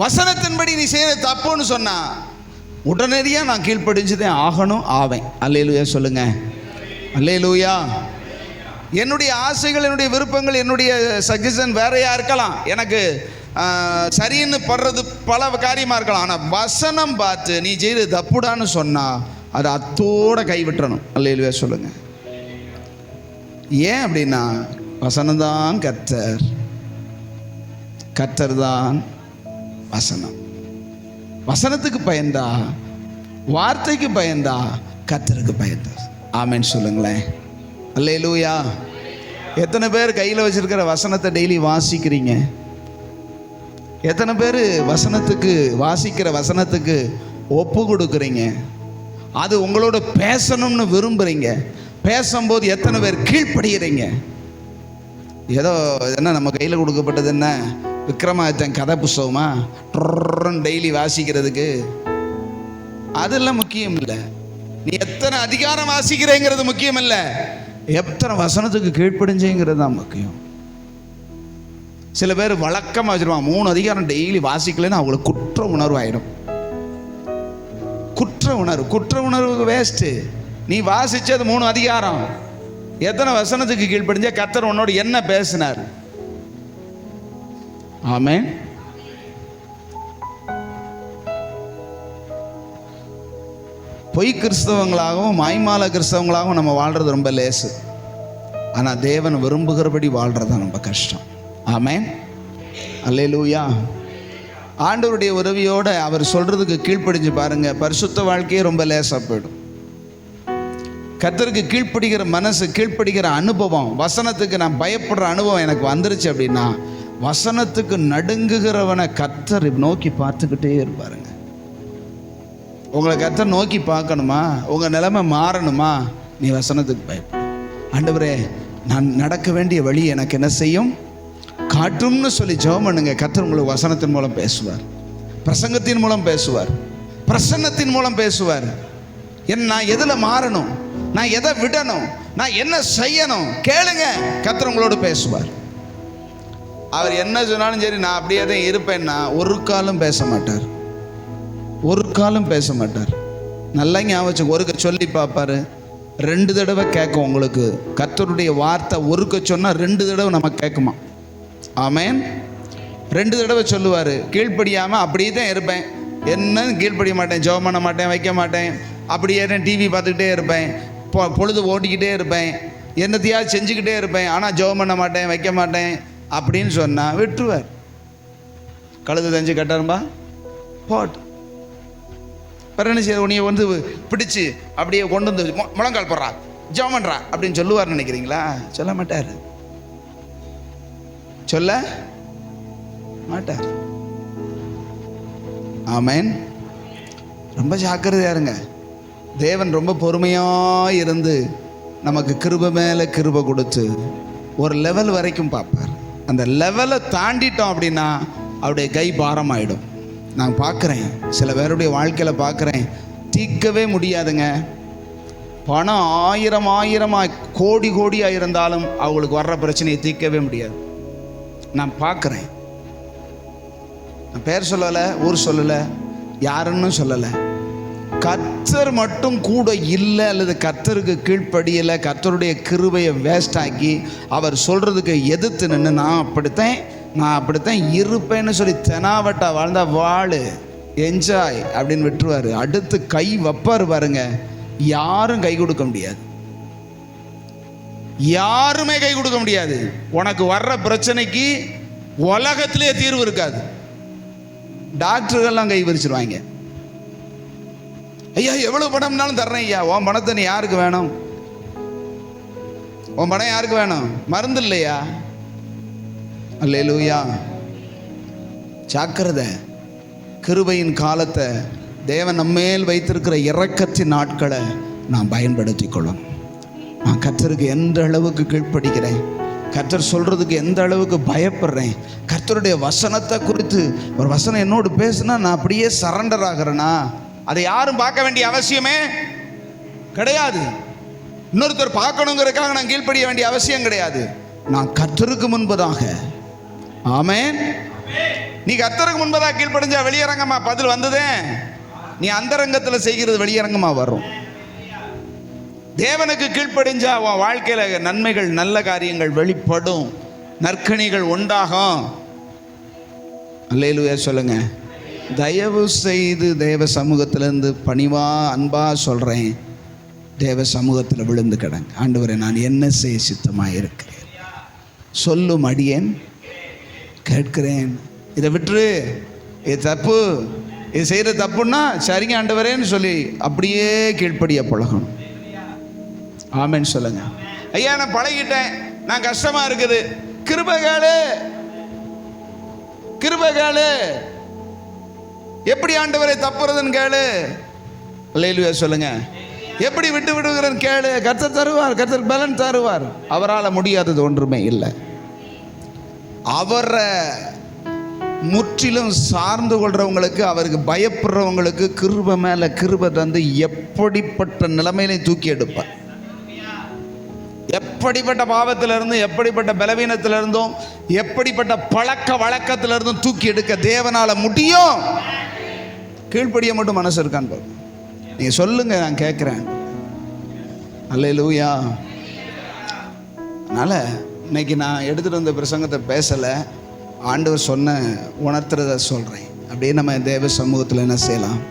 A: வசனத்தின்படி நீ செய்கிற தப்புன்னு சொன்னால் உடனடியாக நான் கீழ்ப்படிஞ்சுதான் ஆகணும், ஆவேன். அல்லேலூயா சொல்லுங்க. அல்லேலூயா. என்னுடைய ஆசைகள், என்னுடைய விருப்பங்கள், என்னுடைய சஜஷன் வேறையாக இருக்கலாம், எனக்கு சரின்னு படுறது பல காரியமாக இருக்கலாம். ஆனால் வசனம் பார்த்து நீ செய்து தப்புடான்னு சொன்னால் அதை அத்தோட கைவிட்டுறணும். அல்லேலூயா சொல்லுங்க. ஏன் அப்படின்னா வசனம்தான் கர்த்தர், கர்த்தர் தான் வசனம். வசனத்துக்கு பயந்தா, வார்த்தைக்கு பயந்தா, கர்த்தருக்கு பயந்தா. ஆமென் சொல்லுங்களேன். அல்லேலூயா. எத்தனை பேர் கையில் வச்சிருக்கிற வசனத்தை டெய்லி வாசிக்கிறீங்க? எத்தனை பேர் வசனத்துக்கு, வாசிக்கிற வசனத்துக்கு ஒப்பு கொடுக்குறீங்க? அது உங்களோட பேசணும்னு விரும்புகிறீங்க. பேசும்போது எத்தனை பேர் கீழ்ப்படுகிறீங்க? ஏதோ என்ன நம்ம கையில் கொடுக்கப்பட்டது என்ன விக்ரமாதித்தன் கதை புஸ்தகமா டெய்லி வாசிக்கிறதுக்கு? அதெல்லாம் முக்கியம் இல்லை. நீ எத்தனை அதிகாரம் வாசிக்கிறேங்கிறது முக்கியம் இல்லை, எத்தனை வசனத்துக்கு கீழ்ப்படிஞ்சேங்கிறது தான் முக்கியம். சில பேர் வழக்கமாக வச்சிருவாங்க, 3 அதிகாரம் டெய்லி வாசிக்கலன்னு அவங்களுக்கு குற்ற உணர்வு ஆகிடும். குற்ற உணர்வு வேஸ்ட்டு. நீ வாசிச்சது 3 அதிகாரம், எத்தனை வசனத்துக்கு கீழ்ப்படிஞ்ச? கர்த்தர் உன்னோடு என்ன பேசினார்? ஆமென். பொய் கிறிஸ்தவங்களாகவும் மாய்மால கிறிஸ்தவங்களாகவும் நம்ம வாழ்றது ரொம்ப லேசு. ஆனால் தேவன் விரும்புகிறபடி வாழ்றது தான் ரொம்ப கஷ்டம். ஆமென். அல்லேலூயா. ஆண்டவருடைய உதவியோடு அவர் சொல்றதுக்கு கீழ்ப்படிஞ்சு பாருங்க, பரிசுத்த வாழ்க்கையே ரொம்ப லேசாக போயிடும். கர்த்தருக்கு கீழ்ப்படுகிற மனசு, கீழ்ப்படுகிற அனுபவம், வசனத்துக்கு நான் பயப்படுற அனுபவம் எனக்கு வந்துருச்சு அப்படின்னா வசனத்துக்கு நடுங்குகிறவனை கர்த்தர் நோக்கி பார்த்துக்கிட்டே இருப்பாருங்க. உங்களை கர்த்தர் நோக்கி பார்க்கணுமா? உங்கள் நிலைமை மாறணுமா? நீ வசனத்துக்கு பயப்படு. ஆண்டவரே, நான் நடக்க வேண்டிய வழி எனக்கு என்ன செய்யும் காட்டும்னு சொல்லி ஜெபம் பண்ணுங்க. கர்த்தர் உங்களுக்கு வசனத்தின் மூலம் பேசுவார், பிரசங்கத்தின் மூலம் பேசுவார், பிரசன்னத்தின் மூலம் பேசுவார். நான் எதில் மாறணும், நான் எதை விடணும், நான் என்ன செய்யணும் கேளுங்க. கர்த்தர் உங்களோடு பேசுவார். அவர் என்ன சொன்னாலும் சரி நான் அப்படியே தான் இருப்பேன்னா ஒரு காலம் பேச மாட்டார், ஒரு காலம் பேச மாட்டார். நல்லா ஞாபகம் ஒருக்க சொல்லி பார்ப்பாரு, 2 தடவை கேட்கும் உங்களுக்கு. கர்த்தருடைய வார்த்தை ஒருக்க சொன்னால் 2 தடவை நம்ம கேட்குமா? ஆமென். 2 தடவை சொல்லுவார். கீழ்ப்படியாமல் அப்படியே தான் இருப்பேன், என்ன கீழ்ப்படிய மாட்டேன், ஜெபம் பண்ண மாட்டேன், வைக்க மாட்டேன், அப்படியே டிவி பார்த்துக்கிட்டே இருப்பேன், பொழுது ஓட்டிக்கிட்டே இருப்பேன், என்னத்தையாவது செஞ்சுக்கிட்டே இருப்பேன், ஆனால் ஜெபம் பண்ண மாட்டேன், வைக்க மாட்டேன் அப்படின்னு சொன்னால் விட்டுருவார். கழுது தெரிஞ்சு கட்டாரும்பா போட்டு பிறகு செய்ய உனியை வந்து பிடிச்சி அப்படியே கொண்டு வந்து முழங்கால் போடுறா, ஜெபம் பண்ணுறா அப்படின்னு சொல்லுவார் நினைக்கிறீங்களா? சொல்ல மாட்டார், சொல்ல மாட்டார். ஆமென். ரொம்ப ஜாக்கிரதையா இருங்க. தேவன் ரொம்ப பொறுமையாக இருந்து நமக்கு கிருபை மேலே கிருபை கொடுத்து ஒரு லெவல் வரைக்கும் பார்ப்பார். அந்த லெவலை தாண்டிட்டோம் அப்படின்னா அவருடைய கை பாரமாயிடும். நான் பார்க்குறேன், சில பேருடைய வாழ்க்கையில் பார்க்குறேன், தீர்க்கவே முடியாதுங்க. பணம் ஆயிரமாக கோடியாக இருந்தாலும் அவங்களுக்கு வர்ற பிரச்சனையை தீர்க்கவே முடியாது. நான் பார்க்குறேன். நான் பேர் சொல்லலை, ஊர் சொல்லலை, யாருன்னு சொல்லலை. கர்த்தர் மட்டும் கூட இல்லை, அல்லது கர்த்தருக்கு கீழ்ப்படியலை, கர்த்தருடைய கிருபையை வேஸ்ட் ஆக்கி அவர் சொல்கிறதுக்கு எதிர்த்து நின்று நான் அப்படித்தான் இருப்பேன்னு சொல்லி தெனாவட்டா வாழ்ந்தா வாழு, என்ஜாய் அப்படின்னு விட்டுருவார். அடுத்து கை வைப்பார் பாருங்க, யாரும் கை கொடுக்க முடியாது, யாருமே கை கொடுக்க முடியாது. உனக்கு வர்ற பிரச்சனைக்கு உலகத்திலே தீர்வு இருக்காது. டாக்டர்கள்லாம் கை விரிச்சிருவாங்க. ஐயா எவ்வளவு பணம்னாலும் தர்றேன் ஐயா, உன் பணத்தை நீ யாருக்கு வேணும்? உன் பணம் யாருக்கு வேணும்? மருந்து இல்லையா? அல்லேலூயா. ஜாக்கிரதை. கிருபையின் காலத்தை, தேவன் நம்மேல் வைத்திருக்கிற இரக்கத்தின் நாட்களை நான் பயன்படுத்தி கொள்ளணும். நான் கர்த்தருக்கு எந்த அளவுக்கு கீழ்ப்படுகிறேன், கர்த்தர் சொல்கிறதுக்கு எந்த அளவுக்கு பயப்படுறேன், கர்த்தருடைய வசனத்தை குறித்து ஒரு வசனம் என்னோடு பேசுனா நான் அப்படியே சரண்டர் ஆகிறேனா, அதை யாரும் பார்க்க வேண்டிய அவசியமே கிடையாது. இன்னொருத்தர் பார்க்கணுங்கிறதுக்காக நான் கீழ்ப்படிய வேண்டிய அவசியம் கிடையாது. நான் கர்த்தருக்கு முன்பதாக, ஆமென், நீ கர்த்தருக்கு முன்பதாக கீழ்ப்படிஞ்சா வெளியரங்கமா பதில் வந்ததே. நீ அந்தரங்கத்தில் செய்கிறது வெளியரங்கமா வரும். தேவனுக்கு கீழ்ப்படிஞ்சா உன் வாழ்க்கையில நன்மைகள், நல்ல காரியங்கள் வெளிப்படும், நற்கனிகள் உண்டாகும். அல்லேலூயா சொல்லுங்க. தயவு செய்து தேவ சமூகத்திலிருந்து பணிவா அன்பா சொல்றேன், தேவ சமூகத்தில் விழுந்து கிடங்க. ஆண்டவரே, நான் என்ன செய்ய சித்தமாக இருக்கிறேன், சொல்லும் அடியேன் கேட்கிறேன். இதை விட்டுரு, இது தப்பு, இது செய்கிற தப்புன்னா சரிங்க ஆண்டவரேன்னு சொல்லி அப்படியே கீழ்ப்படிய பழகணும். ஆமென் சொல்லுங்க. ஐயா நான் பழகிட்டேன், நான் கஷ்டமா இருக்குது, கிருபைகாலு கிருபைகாலு, எப்படி ஆண்டவரை தப்புறதுன்னு கேளு. அல்லேலூயா சொல்லுங்க. எப்படி விட்டு விடுகிறேன்னு கேளு. கர்த்தர் தருவார், கர்த்தர் பலன் தருவார். அவரால் முடியாதது ஒன்றுமே இல்லை. அவரை முற்றிலும் சார்ந்து கொள்றவங்களுக்கு, அவருக்கு பயப்படுறவங்களுக்கு கிருபை மேல கிருபை தந்து எப்படிப்பட்ட நிலைமையிலையும் தூக்கி எடுப்பார். எப்படிப்பட்ட பாவத்திலிருந்து, எப்படிப்பட்ட பலவீனத்திலிருந்தும், எப்படிப்பட்ட பழக்க வழக்கத்திலிருந்தும் தூக்கி எடுக்க தேவனால முடியும். கீழ்ப்படிய மட்டும் மனசு இருக்கான்னு பாருங்க. நீங்க சொல்லுங்க, நான் கேட்கிறேன். அல்லேலூயா. அதனால இன்னைக்கு நான் எடுத்துட்டு வந்த பிரசங்கத்தை பேசலை, ஆண்டவர் சொன்ன உணர்த்துறத சொல்றேன். அப்படியே நம்ம தேவ சமூகத்தில் என்ன செய்யலாம்,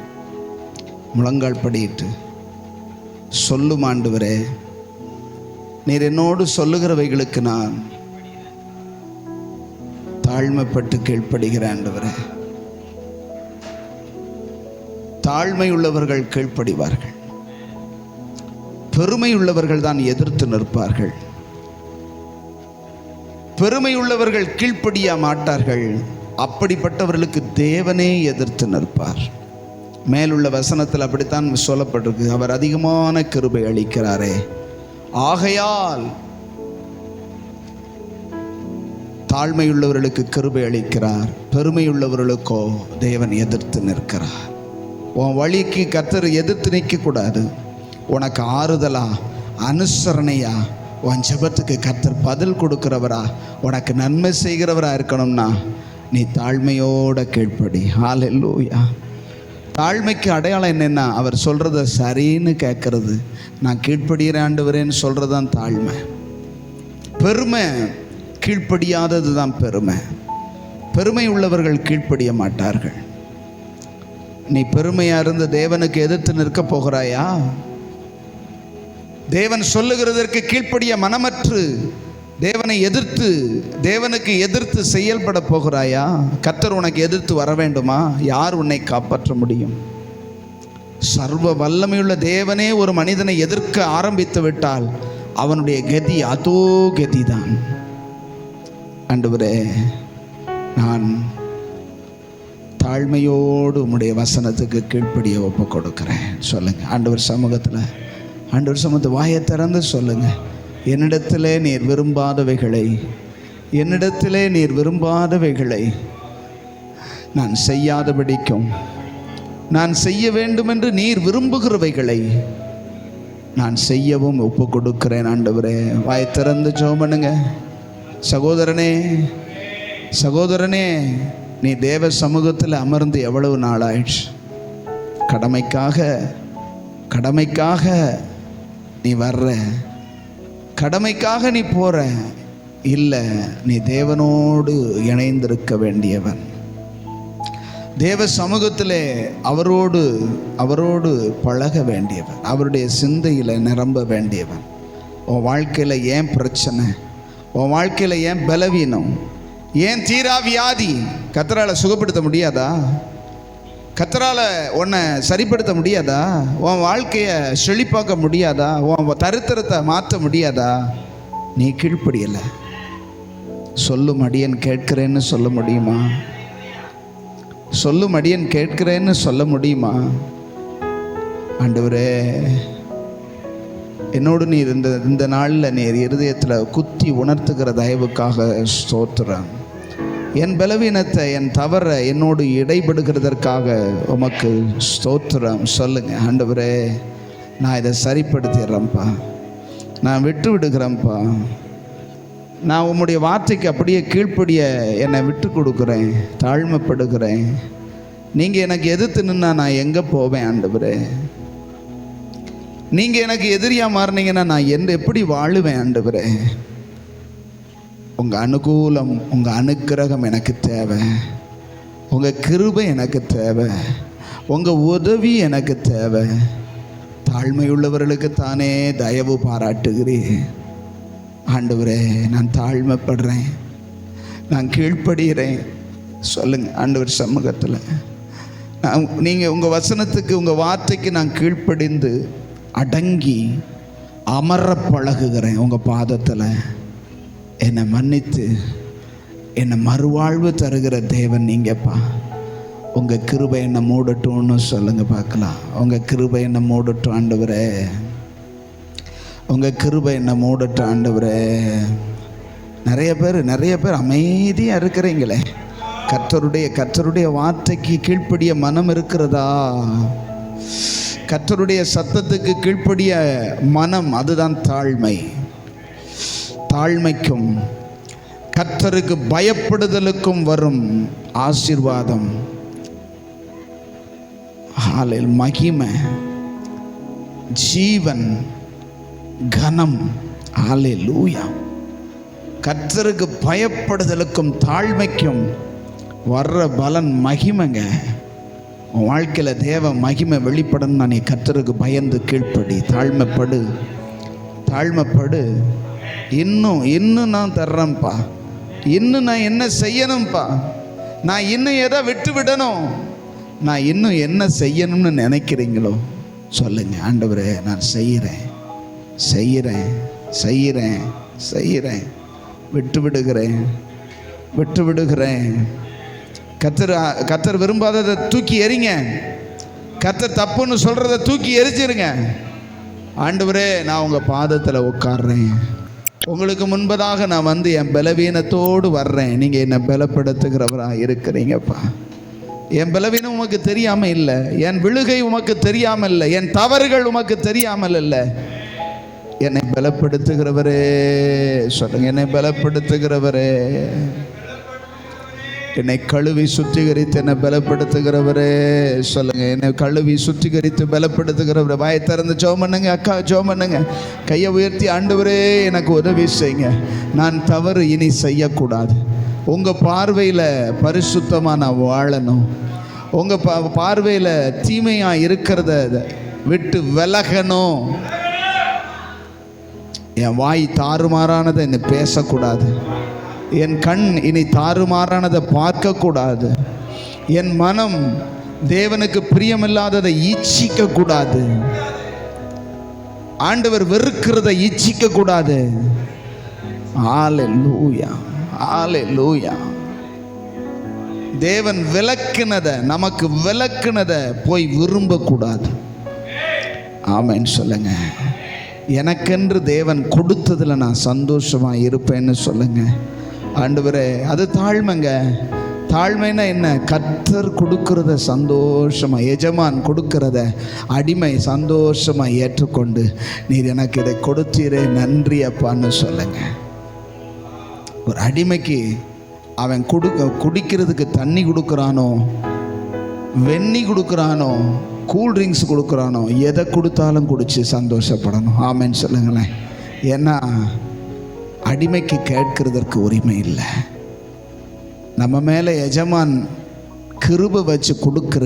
A: முழங்கால் படியிட்டு சொல்லும் ஆண்டவரே, நீர் என்னோடு சொல்லுகிறவைகளுக்கு நான் தாழ்மைப்பட்டு கீழ்ப்படுகிறேன். ஆண்டவரே, தாழ்மை உள்ளவர்கள் கீழ்ப்படிவார்கள், பெருமை உள்ளவர்கள் தான் எதிர்த்து நிற்பார்கள். பெருமை உள்ளவர்கள் கீழ்ப்படிய மாட்டார்கள். அப்படிப்பட்டவர்களுக்கு தேவனே எதிர்த்து நிற்பார். மேலுள்ள வசனத்தில் அப்படித்தான் சொல்லப்பட்டிருக்கு. அவர் அதிகமான கிருபை அளிக்கிறாரே, ஆகையால் தாழ்மையுள்ளவர்களுக்கு கிருபை அளிக்கிறார், பெருமையுள்ளவர்களுக்கோ தேவன் எதிர்த்து நிற்கிறார். உன் வழிக்கு கர்த்தர் எதிர்த்து நிற்கக்கூடாது. உனக்கு ஆறுதலா, அனுசரணையா, உன் ஜெபத்துக்கு கர்த்தர் பதில் கொடுக்கிறவரா, உனக்கு நன்மை செய்கிறவரா இருக்கணும்னா நீ தாழ்மையோட கீழ்ப்படி. ஹல்லேலூயா. தாழ்மைக்கு அடையாளம் என்னென்னா, அவர் சொல்கிறத சரின்னு கேட்கறது, நான் கீழ்ப்படுகிற ஆண்டவரேன்னு சொல்கிறது தான் தாழ்மை. பெருமை, கீழ்ப்படியாதது தான் பெருமை. பெருமை உள்ளவர்கள் கீழ்ப்படிய மாட்டார்கள். நீ பெருமையாக இருந்து தேவனுக்கு எதிர்த்து நிற்க போகிறாயா? தேவன் சொல்லுகிறதற்கு கீழ்ப்படிய மனமற்று தேவனை எதிர்த்து, தேவனுக்கு எதிர்த்து செயல்பட போகிறாயா? கர்த்தர் உனக்கு எதிர்த்து வர வேண்டுமா? யார் உன்னை காப்பாற்ற முடியும்? சர்வ வல்லமையுள்ள தேவனே ஒரு மனிதனை எதிர்க்க ஆரம்பித்து விட்டால் அவனுடைய கதி அதோ கதிதான். ஆண்டவரே, நான் தாழ்மையோடு உம்முடைய வசனத்துக்கு கீழ்ப்படிய ஒப்பு கொடுக்கிறேன். சொல்லுங்க ஆண்டவர் சமூகத்தில், ஆண்டவர் சமூகத்தை வாயை திறந்து சொல்லுங்க. என்னிடத்திலே நீர் விரும்பாதவைகளை, என்னிடத்திலே நீர் விரும்பாதவைகளை நான் செய்யாதபடிக்கும், நான் செய்ய வேண்டும் என்று நீர் விரும்புகிறவைகளை நான் செய்யவும் ஒப்பு கொடுக்கிறேன். ஆண்டவரே, வாய் திறந்து ஜெபம் பண்ணுங்க. சகோதரனே, சகோதரனே, நீ தேவ சமூகத்தில் அமர்ந்து எவ்வளவு நாள் ஆயிடுச்சு? கடமைக்காக நீ வர்ற, கடமைக்காக நீ போற, இல்லை நீ தேவனோடு இணைந்திருக்க வேண்டியவன். தேவ சமூகத்திலே அவரோடு பழக வேண்டியவன், அவருடைய சிந்தையில் நிரம்ப வேண்டியவன். உன் வாழ்க்கையில் ஏன் பிரச்சனை, உன் வாழ்க்கையில் ஏன் பலவீனம், ஏன் தீரா வியாதி? கர்த்தரால் சுகப்படுத்த முடியாதா? கர்த்தரால் உன்னை சரிப்படுத்த முடியாதா? உன் வாழ்க்கையை செழிப்பாக்க முடியாதா? உன் தரித்திரத்தை மாற்ற முடியாதா? நீ கீழ்ப்படியலை. சொல்லும் அடியேன் கேட்கிறேன்னு சொல்ல முடியுமா? சொல்லும் அடியேன் கேட்கிறேன்னு சொல்ல முடியுமா? ஆண்டவரே, என்னோடு நீர் இந்த நாளில் நீர் இருதயத்தில் குத்தி உணர்த்துகிற தயவுக்காக ஸ்தோத்திரம். என் பலவீனத்தை, என் தவறை என்னோடு இடைபடுகிறதற்காக உமக்கு ஸ்தோத்திரம். சொல்லுங்க, ஆண்டவரே நான் இதை சரிப்படுத்திடுறேன்ப்பா, நான் விட்டு விடுகிறேன்ப்பா, நான் உம்முடைய வார்த்தைக்கு அப்படியே கீழ்ப்படிய என்னை விட்டு கொடுக்குறேன், தாழ்மைப்படுகிறேன். நீங்கள் எனக்கு எதிர்த்து நின்னா நான் எங்கே போவேன் ஆண்டவரே? நீங்கள் எனக்கு எதிரியாக மாறினீங்கன்னா நான் எப்படி வாழுவேன் ஆண்டவரே? உங்கள் அனுகூலம், உங்கள் அனுக்கிரகம் எனக்கு தேவை, உங்கள் கிருபை எனக்கு தேவை, உங்கள் உதவி எனக்கு தேவை. தாழ்மையுள்ளவர்களுக்கு தானே தயவு பாராட்டுகிறேன் ஆண்டவரே. நான் தாழ்மைப்படுறேன், நான் கீழ்ப்படுகிறேன். சொல்லுங்கள் ஆண்டவர் சமூகத்தில். நீங்கள் உங்கள் வசனத்துக்கு, உங்கள் வார்த்தைக்கு நான் கீழ்ப்படிந்து அடங்கி அமர பழகுகிறேன் உங்கள் பாதத்தில். என்னை மன்னித்து என்னை மறுவாழ்வு தருகிற தேவன் நீங்கப்பா. உங்கள் கிருபை என்னை மூடட்டும்னு சொல்லுங்கள் பார்க்கலாம். உங்கள் கிருபை என்னை மூடட்டும் ஆண்டவரே, உங்கள் கிருபை என்னை மூடட்டும் ஆண்டவரே. நிறைய பேர் அமைதியாக இருக்கிறீங்களே. கர்த்தருடைய வார்த்தைக்கு கீழ்ப்படிய மனம் இருக்கிறதா? கர்த்தருடைய சத்தத்துக்கு கீழ்ப்படிய மனம், அதுதான் தாழ்மை. தாழ்மைக்கும் கர்த்தருக்கு பயப்படுதலுக்கும் வரும் ஆசீர்வாதம், மகிமை, ஜீவன், கனம். ஹல்லேலூயா. கர்த்தருக்கு பயப்படுதலுக்கும் தாழ்மைக்கும் வர்ற பலன் மகிமைங்க. உன் வாழ்க்கையில் தேவ மகிமை வெளிப்படணும்னா நீ கர்த்தருக்கு பயந்து கீழ்ப்படி, தாழ்மைப்படு. இன்னும் நான் தர்றேன்ப்பா, இன்னும் நான் என்ன செய்யணும்ப்பா, நான் இன்னும் எதை விட்டு விடணும், நான் இன்னும் என்ன செய்யணும்னு நினைக்கிறீங்களோ சொல்லுங்க. ஆண்டவரே நான் செய்கிறேன், விட்டு விடுகிறேன். கர்த்தர் விரும்பாததை தூக்கி எறிங்க. கர்த்தர் தப்புன்னு சொல்கிறத தூக்கி எரிச்சிருங்க. ஆண்டவரே நான் உங்கள் பாதத்தில் உட்கார்றேன், உங்களுக்கு முன்பதாக நான் வந்து என் பலவீனத்தோடு வர்றேன். நீங்கள் என்னை பலப்படுத்துகிறவராக இருக்கிறீங்கப்பா. என் பலவீனம் உமக்கு தெரியாமல் இல்லை, என் விழுகை உமக்கு தெரியாமல் இல்லை, என் தவறுகள் உமக்கு தெரியாமல் இல்லை. என்னை பலப்படுத்துகிறவரே சொல்லுங்க, என்னை பலப்படுத்துகிறவரே, என்னை கழுவி சுத்திகரித்து என்னை பலப்படுத்துகிறவரே சொல்லுங்க. என்னை கழுவி சுத்திகரித்து பலப்படுத்துகிறவரே. வாயை திறந்து ஜெபம் பண்ணுங்க. அக்கா ஜெபம் பண்ணுங்க. கையை உயர்த்தி, ஆண்டவரே எனக்கு உதவி செய்யுங்க, நான் தவறு இனி செய்யக்கூடாது. உங்கள் பார்வையில் பரிசுத்தமாக நான் வாழணும். உங்கள் பார்வையில் தீமையாக இருக்கிறத விட்டு விலகணும். என் வாய் தாறுமாறானதை என்னை பேசக்கூடாது. என் கண் இனி தாறுமாறானதை பார்க்கக்கூடாது. என் மனம் தேவனுக்கு பிரியமில்லாததை ஈச்சிக்க கூடாது. ஆண்டவர் வெறுக்கிறதை ஈச்சிக்க கூடாது. ஹல்லேலூயா, ஹல்லேலூயா. தேவன் விலக்கினதை, நமக்கு விலக்கினதை போய் விரும்பக்கூடாது. ஆமென் சொல்லுங்க. எனக்கென்று தேவன் கொடுத்ததில் நான் சந்தோஷமாக இருப்பேன்னு சொல்லுங்க. ஆண்டவரே, அது தாழ்மைங்க. தாழ்மைன்னா என்ன? கர்த்தர் கொடுக்கிறத சந்தோஷமாக, எஜமான் கொடுக்கிறத அடிமை சந்தோஷமாக ஏற்றுக்கொண்டு, நீர் எனக்கு இதை கொடுத்தீரே நன்றி அப்பான்னு சொல்லுங்க. ஒரு அடிமைக்கு அவன் குடிக்கிறதுக்கு தண்ணி கொடுக்குறானோ, வெண்ணி கொடுக்குறானோ, கூல்ட்ரிங்க்ஸ் கொடுக்குறானோ, எதை கொடுத்தாலும் குடித்து சந்தோஷப்படணும். ஆமென்னு சொல்லுங்களேன். ஏன்னா அடிமைக்கு கேட்கிறதற்கு உரிமை இல்லை. நம்ம மேலே எஜமான் கிருபை வச்சு கொடுக்குற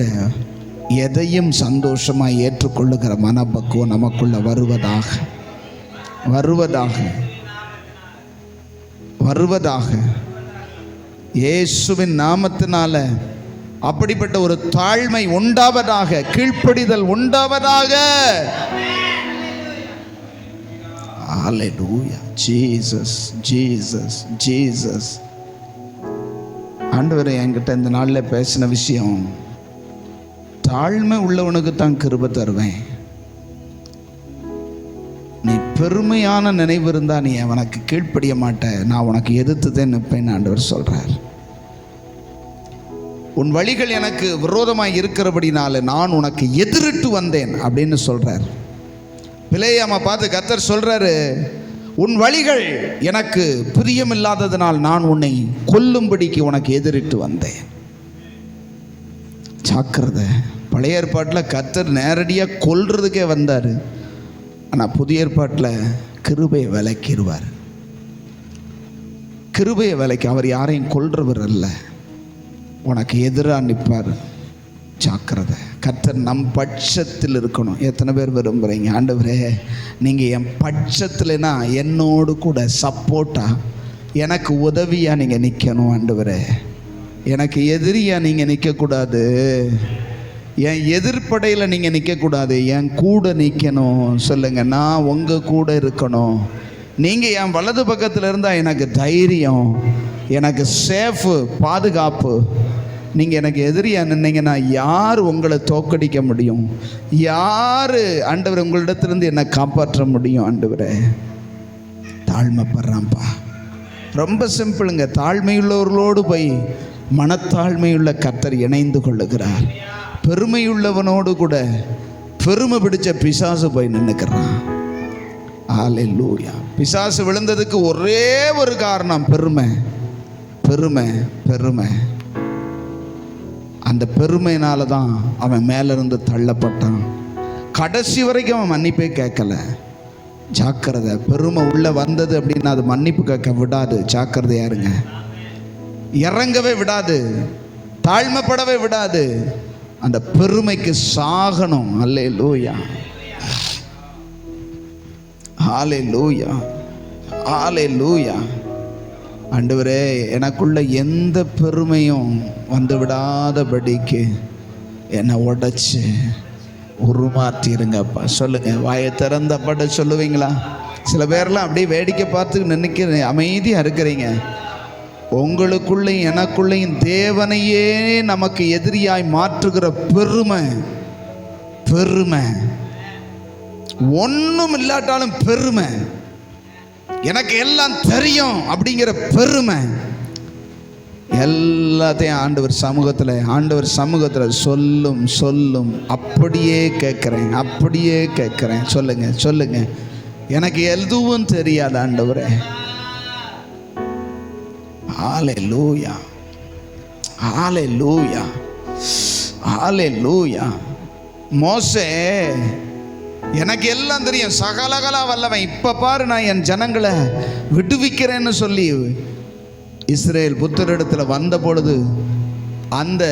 A: எதையும் சந்தோஷமாக ஏற்றுக்கொள்ளுகிற மனப்பக்குவம் நமக்குள்ள வருவதாக இயேசுவின் நாமத்தினால அப்படிப்பட்ட ஒரு தாழ்மை உண்டாவதாக, கீழ்ப்படிதல் உண்டாவதாக. ஹல்லேலூயா. Jesus, Jesus, Jesus. ஆண்டவர் என்கிட்ட இந்த நாளில் பேசின விஷயம், தாழ்மை உள்ளவனுக்கு தான் கிருபை தருவேன். நீ பெருமையான நினைவு இருந்தால் நீ அவனுக்கு கீழ்ப்படிய மாட்ட, நான் உனக்கு எதிர்த்து தான் நிற்பேன்னு ஆண்டவர் சொல்கிறார். உன் வழிகள் எனக்கு விரோதமாய் இருக்கிறபடினால நான் உனக்கு எதிரிட்டு வந்தேன் அப்படின்னு சொல்றார். பிலேயாமை பார்த்து கர்த்தர் சொல்றாரு, உன் வழிகள் எனக்கு பிரியமில்லாததினால் நான் உன்னை கொல்லும்படிக்கு உனக்கு எதிரிட்டு வந்தேன். ஜாக்கிரதை. பழைய ஏற்பாட்டில் கர்த்தர் நேரடியாக கொல்றதுக்கே வந்தார். ஆனால் புதிய ஏற்பாட்டில் கிருபையை விலக்கிடுவார். கிருபையை விலைக்கு அவர் யாரையும் கொல்றவர் அல்ல, உனக்கு எதிராக நிற்பார். ஜாக்கிரதை. கர்த்தர் நம் பட்சத்தில் இருக்கணும். எத்தனை பேர் விரும்புகிறீங்க, ஆண்டவரே நீங்கள் என் பட்சத்தில்னா என்னோடு கூட சப்போர்ட்டாக எனக்கு உதவியாக நீங்கள் நிற்கணும். ஆண்டவரே எனக்கு எதிரியாக நீங்கள் நிற்கக்கூடாது, என் எதிர்ப்படையில் நீங்கள் நிற்கக்கூடாது, என் கூட நிற்கணும். சொல்லுங்கள், நான் உங்கள் கூட இருக்கணும். நீங்கள் என் வலது பக்கத்தில் இருந்தால் எனக்கு தைரியம், எனக்கு சேஃபு, பாதுகாப்பு. நீங்கள் எனக்கு எதிரியாக நின்னீங்கன்னா யார் உங்களை தோக்கடிக்க முடியும்? யார் ஆண்டவர் உங்களிடத்திலிருந்து என்னை காப்பாற்ற முடியும்? ஆண்டவரே தாழ்மைப்படுறான்ப்பா. ரொம்ப சிம்பிளுங்க. தாழ்மையுள்ளவர்களோடு போய் மனத்தாழ்மையுள்ள கர்த்தர் இணைந்து கொள்ளுகிறார். பெருமையுள்ளவனோடு கூட பெருமை பிடிச்ச பிசாசு போய் நின்னுக்கிறான். ஹல்லேலூயா. பிசாசு விழுந்ததுக்கு ஒரே ஒரு காரணம், பெருமை. பெருமை பெருமை. அந்த பெருமையினால தான் அவன் மேலிருந்து தள்ளப்பட்டான். கடைசி வரைக்கும் அவன் மன்னிப்பே கேட்கல. ஜாக்கிரதை. பெருமை உள்ள வந்தது அப்படின்னா அது மன்னிப்பு கேட்க விடாது. ஜாக்கிரதையா இருங்க. இறங்கவே விடாது, தாழ்மைப்படவே விடாது. அந்த பெருமைக்கு சாகணும். அல்லேலூயா, ஹல்லேலூயா, ஹல்லேலூயா. ஆண்டவரே எனக்குள்ள எந்த பெருமையும் வந்து விடாதபடிக்கு என்னை உடைச்சு உருமாற்றிருங்கப்பா. சொல்லுங்க, வாயை திறந்தப்பட சொல்லுவீங்களா? சில பேர்லாம் அப்படியே வேடிக்கை பார்த்து நினைக்கிற அமைதியாக இருக்கிறீங்க. உங்களுக்குள்ளேயும் எனக்குள்ளேயும் தேவனையே நமக்கு எதிரியாய் மாற்றுகிற பெருமை. பெருமை ஒன்றும் இல்லாட்டாலும் பெருமை, எனக்கு எல்லாம் தெரியும் அப்படிங்கிற பெருமை, எல்லாத்தையும் ஆண்டவர் சமூகத்தில் சொல்லும் சொல்லும் அப்படியே கேட்குறேன், அப்படியே கேட்குறேன். சொல்லுங்க சொல்லுங்க, எனக்கு எதுவும் தெரியாது ஆண்டவரே. ஹல்லேலூயா, ஹல்லேலூயா, ஹல்லேலூயா. மோசே எனக்கு எல்லாம் தெரியும், சகலகலா வல்லவன், இப்ப பாரு நான் என் ஜனங்களை விடுவிக்கிறேன்னு சொல்லி இஸ்ரவேல் புத்திரரிடத்தில் வந்த பொழுது அந்த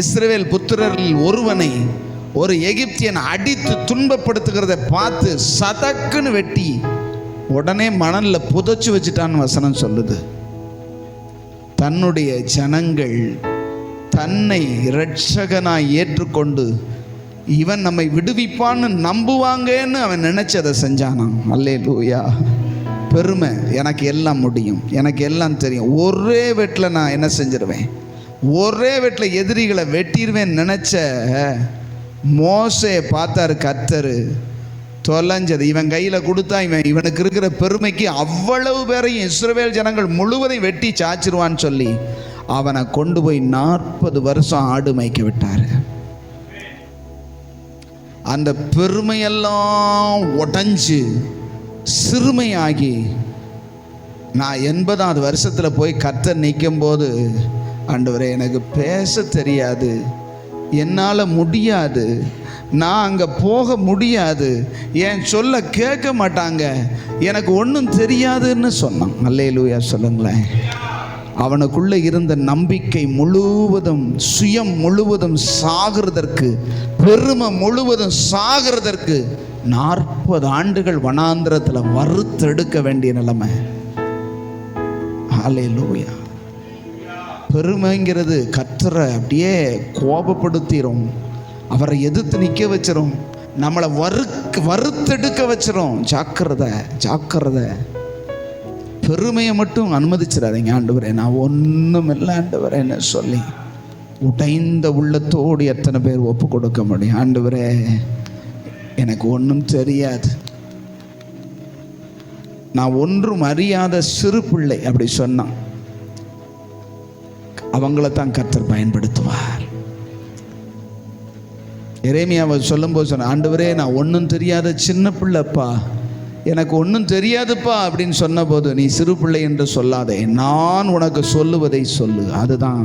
A: இஸ்ரவேல் புத்திரரில் ஒருவனை ஒரு எகிப்தியன் அடித்து துன்பப்படுத்துகிறத பார்த்து சதக்குன்னு வெட்டி உடனே மணல்ல புதைச்சு வச்சுட்டான்னு வசனம் சொல்லுது. தன்னுடைய ஜனங்கள் தன்னை இரட்சகனாய் ஏற்றுக்கொண்டு இவன் நம்மை விடுவிப்பான்னு நம்புவாங்கன்னு அவன் நினைச்சதை செஞ்சானான். அல்லேலூயா. பெருமை, எனக்கு எல்லாம் முடியும், எனக்கு எல்லாம் தெரியும், ஒரே வெட்டில் நான் என்ன செஞ்சிருவேன், ஒரே வெட்டில் எதிரிகளை வெட்டிடுவேன் நினைச்ச மோசே பார்த்தாரு கர்த்தர். தொலைஞ்சது. இவன் கையில் கொடுத்தா இவனுக்கு இருக்கிற பெருமைக்கு அவ்வளவு பேரையும் இஸ்ரவேல் ஜனங்கள் முழுவதையும் வெட்டி சாச்சிருவான்னு சொல்லி அவனை கொண்டு போய் 40 வருஷம் ஆடு மேய்க்க விட்டார். அந்த பெருமையெல்லாம் உடைஞ்சு சிறுமையாகி நான் 80வது வருஷத்தில் போய் கர்த்தர் நிற்கும் போது, ஆண்டவரே எனக்கு பேச தெரியாது, என்னால் முடியாது, நான் அங்கே போக முடியாது, என் சொல்ல கேட்க மாட்டாங்க, எனக்கு ஒன்றும் தெரியாதுன்னு சொன்னான். அல்லேலூயா சொல்லுங்களேன். அவனுக்குள்ளே இருந்த நம்பிக்கை முழுவதும், சுயம் முழுவதும் சாகிறதற்கு, பெருமை முழுவதும் சாகிறதற்கு 40 ஆண்டுகள் வனாந்திரத்தில் வறுத்தெடுக்க வேண்டிய நிலைமை. ஹல்லேலூயா. பெருமைங்கிறது கர்த்தரை அப்படியே கோபப்படுத்திடும், அவரை எதிர்த்து நிற்க வச்சிரும், நம்மளை வறுத்தெடுக்க வச்சிரும். ஜாக்கிரதை, ஜாக்கிரதை. பெருமையை மட்டும் அனுமதிச்சிடாதீங்க. ஆண்டவரே நான் ஒன்றும் இல்லை ஆண்டவரேன்னு சொல்லி உடைந்த உள்ளத்தோடு எத்தனை பேர் ஒப்பு கொடுக்க முடியும்? ஆண்டவரே எனக்கு ஒன்றும் தெரியாது, நான் ஒன்றும் அறியாத சிறு பிள்ளை அப்படி சொன்னான். அவங்கள தான் கர்த்தர் பயன்படுத்துவார். எரேமியாவை சொல்லும்போது சொன்ன, ஆண்டவரே நான் ஒன்றும் தெரியாத சின்ன பிள்ளைப்பா, எனக்கு ஒன்றும் தெரியாதுப்பா அப்படின்னு சொன்னபோது, நீ சிறு பிள்ளை என்று சொல்லாதே, நான் உனக்கு சொல்லுவதை சொல்லு. அதுதான்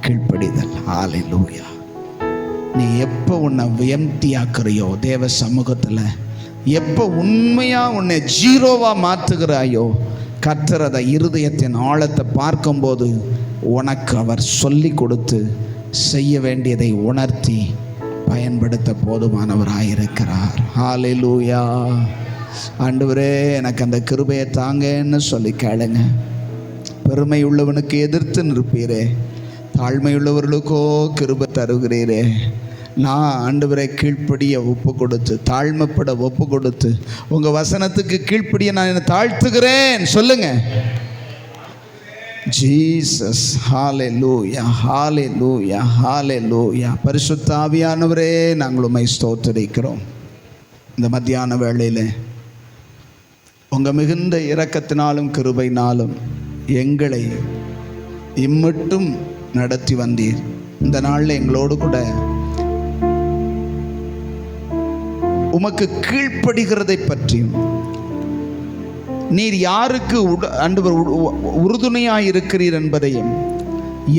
A: கீழ்ப்படிதல். ஹல்லேலூயா. நீ எப்போ உன்னை எம்ப்டியாக்குறியோ தேவ சமூகத்தில், எப்போ உண்மையாக உன்னை ஜீரோவாக மாற்றுகிறாயோ, கர்த்தர் அதை இருதயத்தின் ஆழத்தை பார்க்கும்போது உனக்கு அவர் சொல்லி கொடுத்து செய்ய வேண்டியதை உணர்த்தி பயன்படுத்த போதுமானவராயிருக்கிறார். ஹல்லேலூயா. ஆண்டவரே எனக்கு அந்த கிருபையை தாங்கன்னு சொல்லி கேளுங்க. பெருமை உள்ளவனுக்கு எதிர்த்து நிற்பீரே, தாழ்மையுள்ளவர்களுக்கோ கிருபை தருகிறீரே. நான் ஆண்டவரை கீழ்ப்படிய ஒப்பு கொடுத்து, தாழ்மைப்பட ஒப்பு கொடுத்து, உங்கள் வசனத்துக்கு கீழ்ப்படிய நான் என்னை தாழ்த்துகிறேன் சொல்லுங்க. ஜீசஸ். ஹல்லேலூயா, ஹல்லேலூயா, ஹல்லேலூயா. பரிசுத்த ஆவியானவரே, நாங்கள் உம்மை ஸ்தோத்திரிக்கிறோம். இந்த மத்தியான வேளையில் உங்கள் மிகுந்த இரக்கத்தினாலும் கிருபையினாலும் எங்களை இம்மட்டும் நடத்தி வந்தீர். இந்த நாளில் எங்களோடு கூட உமக்கு கீழ்ப்படுகிறதை பற்றியும், நீர் யாருக்கு உறுதுணையாய் இருக்கிறீர் என்பதையும்,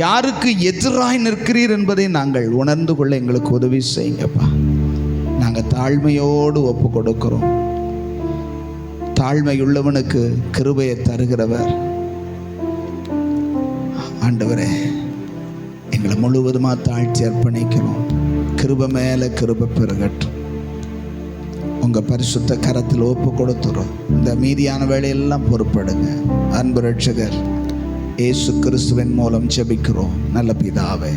A: யாருக்கு எதிராய் நிற்கிறீர் என்பதை நாங்கள் உணர்ந்து கொள்ள எங்களுக்கு உதவி செய்யுங்கப்பா. நாங்கள் தாழ்மையோடு ஒப்பு கொடுக்கிறோம். தாழ்மையுள்ளவனுக்கு கிருபையை தருகிறவர் ஆண்டவரே. எங்களை முழுவதுமாக தாழ்த்தி அர்ப்பணிக்கிறோம். கிருபை மேலே கிருபை பெருகட்டும். உங்கள் பரிசுத்த கரத்தில் ஒப்பு கொடுத்துறோம். இந்த மீதியான வேலையெல்லாம் பொறுப்படுங்க. அன்பு ரட்சகர் இயேசு கிறிஸ்துவின் மூலம் ஜெபிக்கிறோம் நல்ல பிதாவே.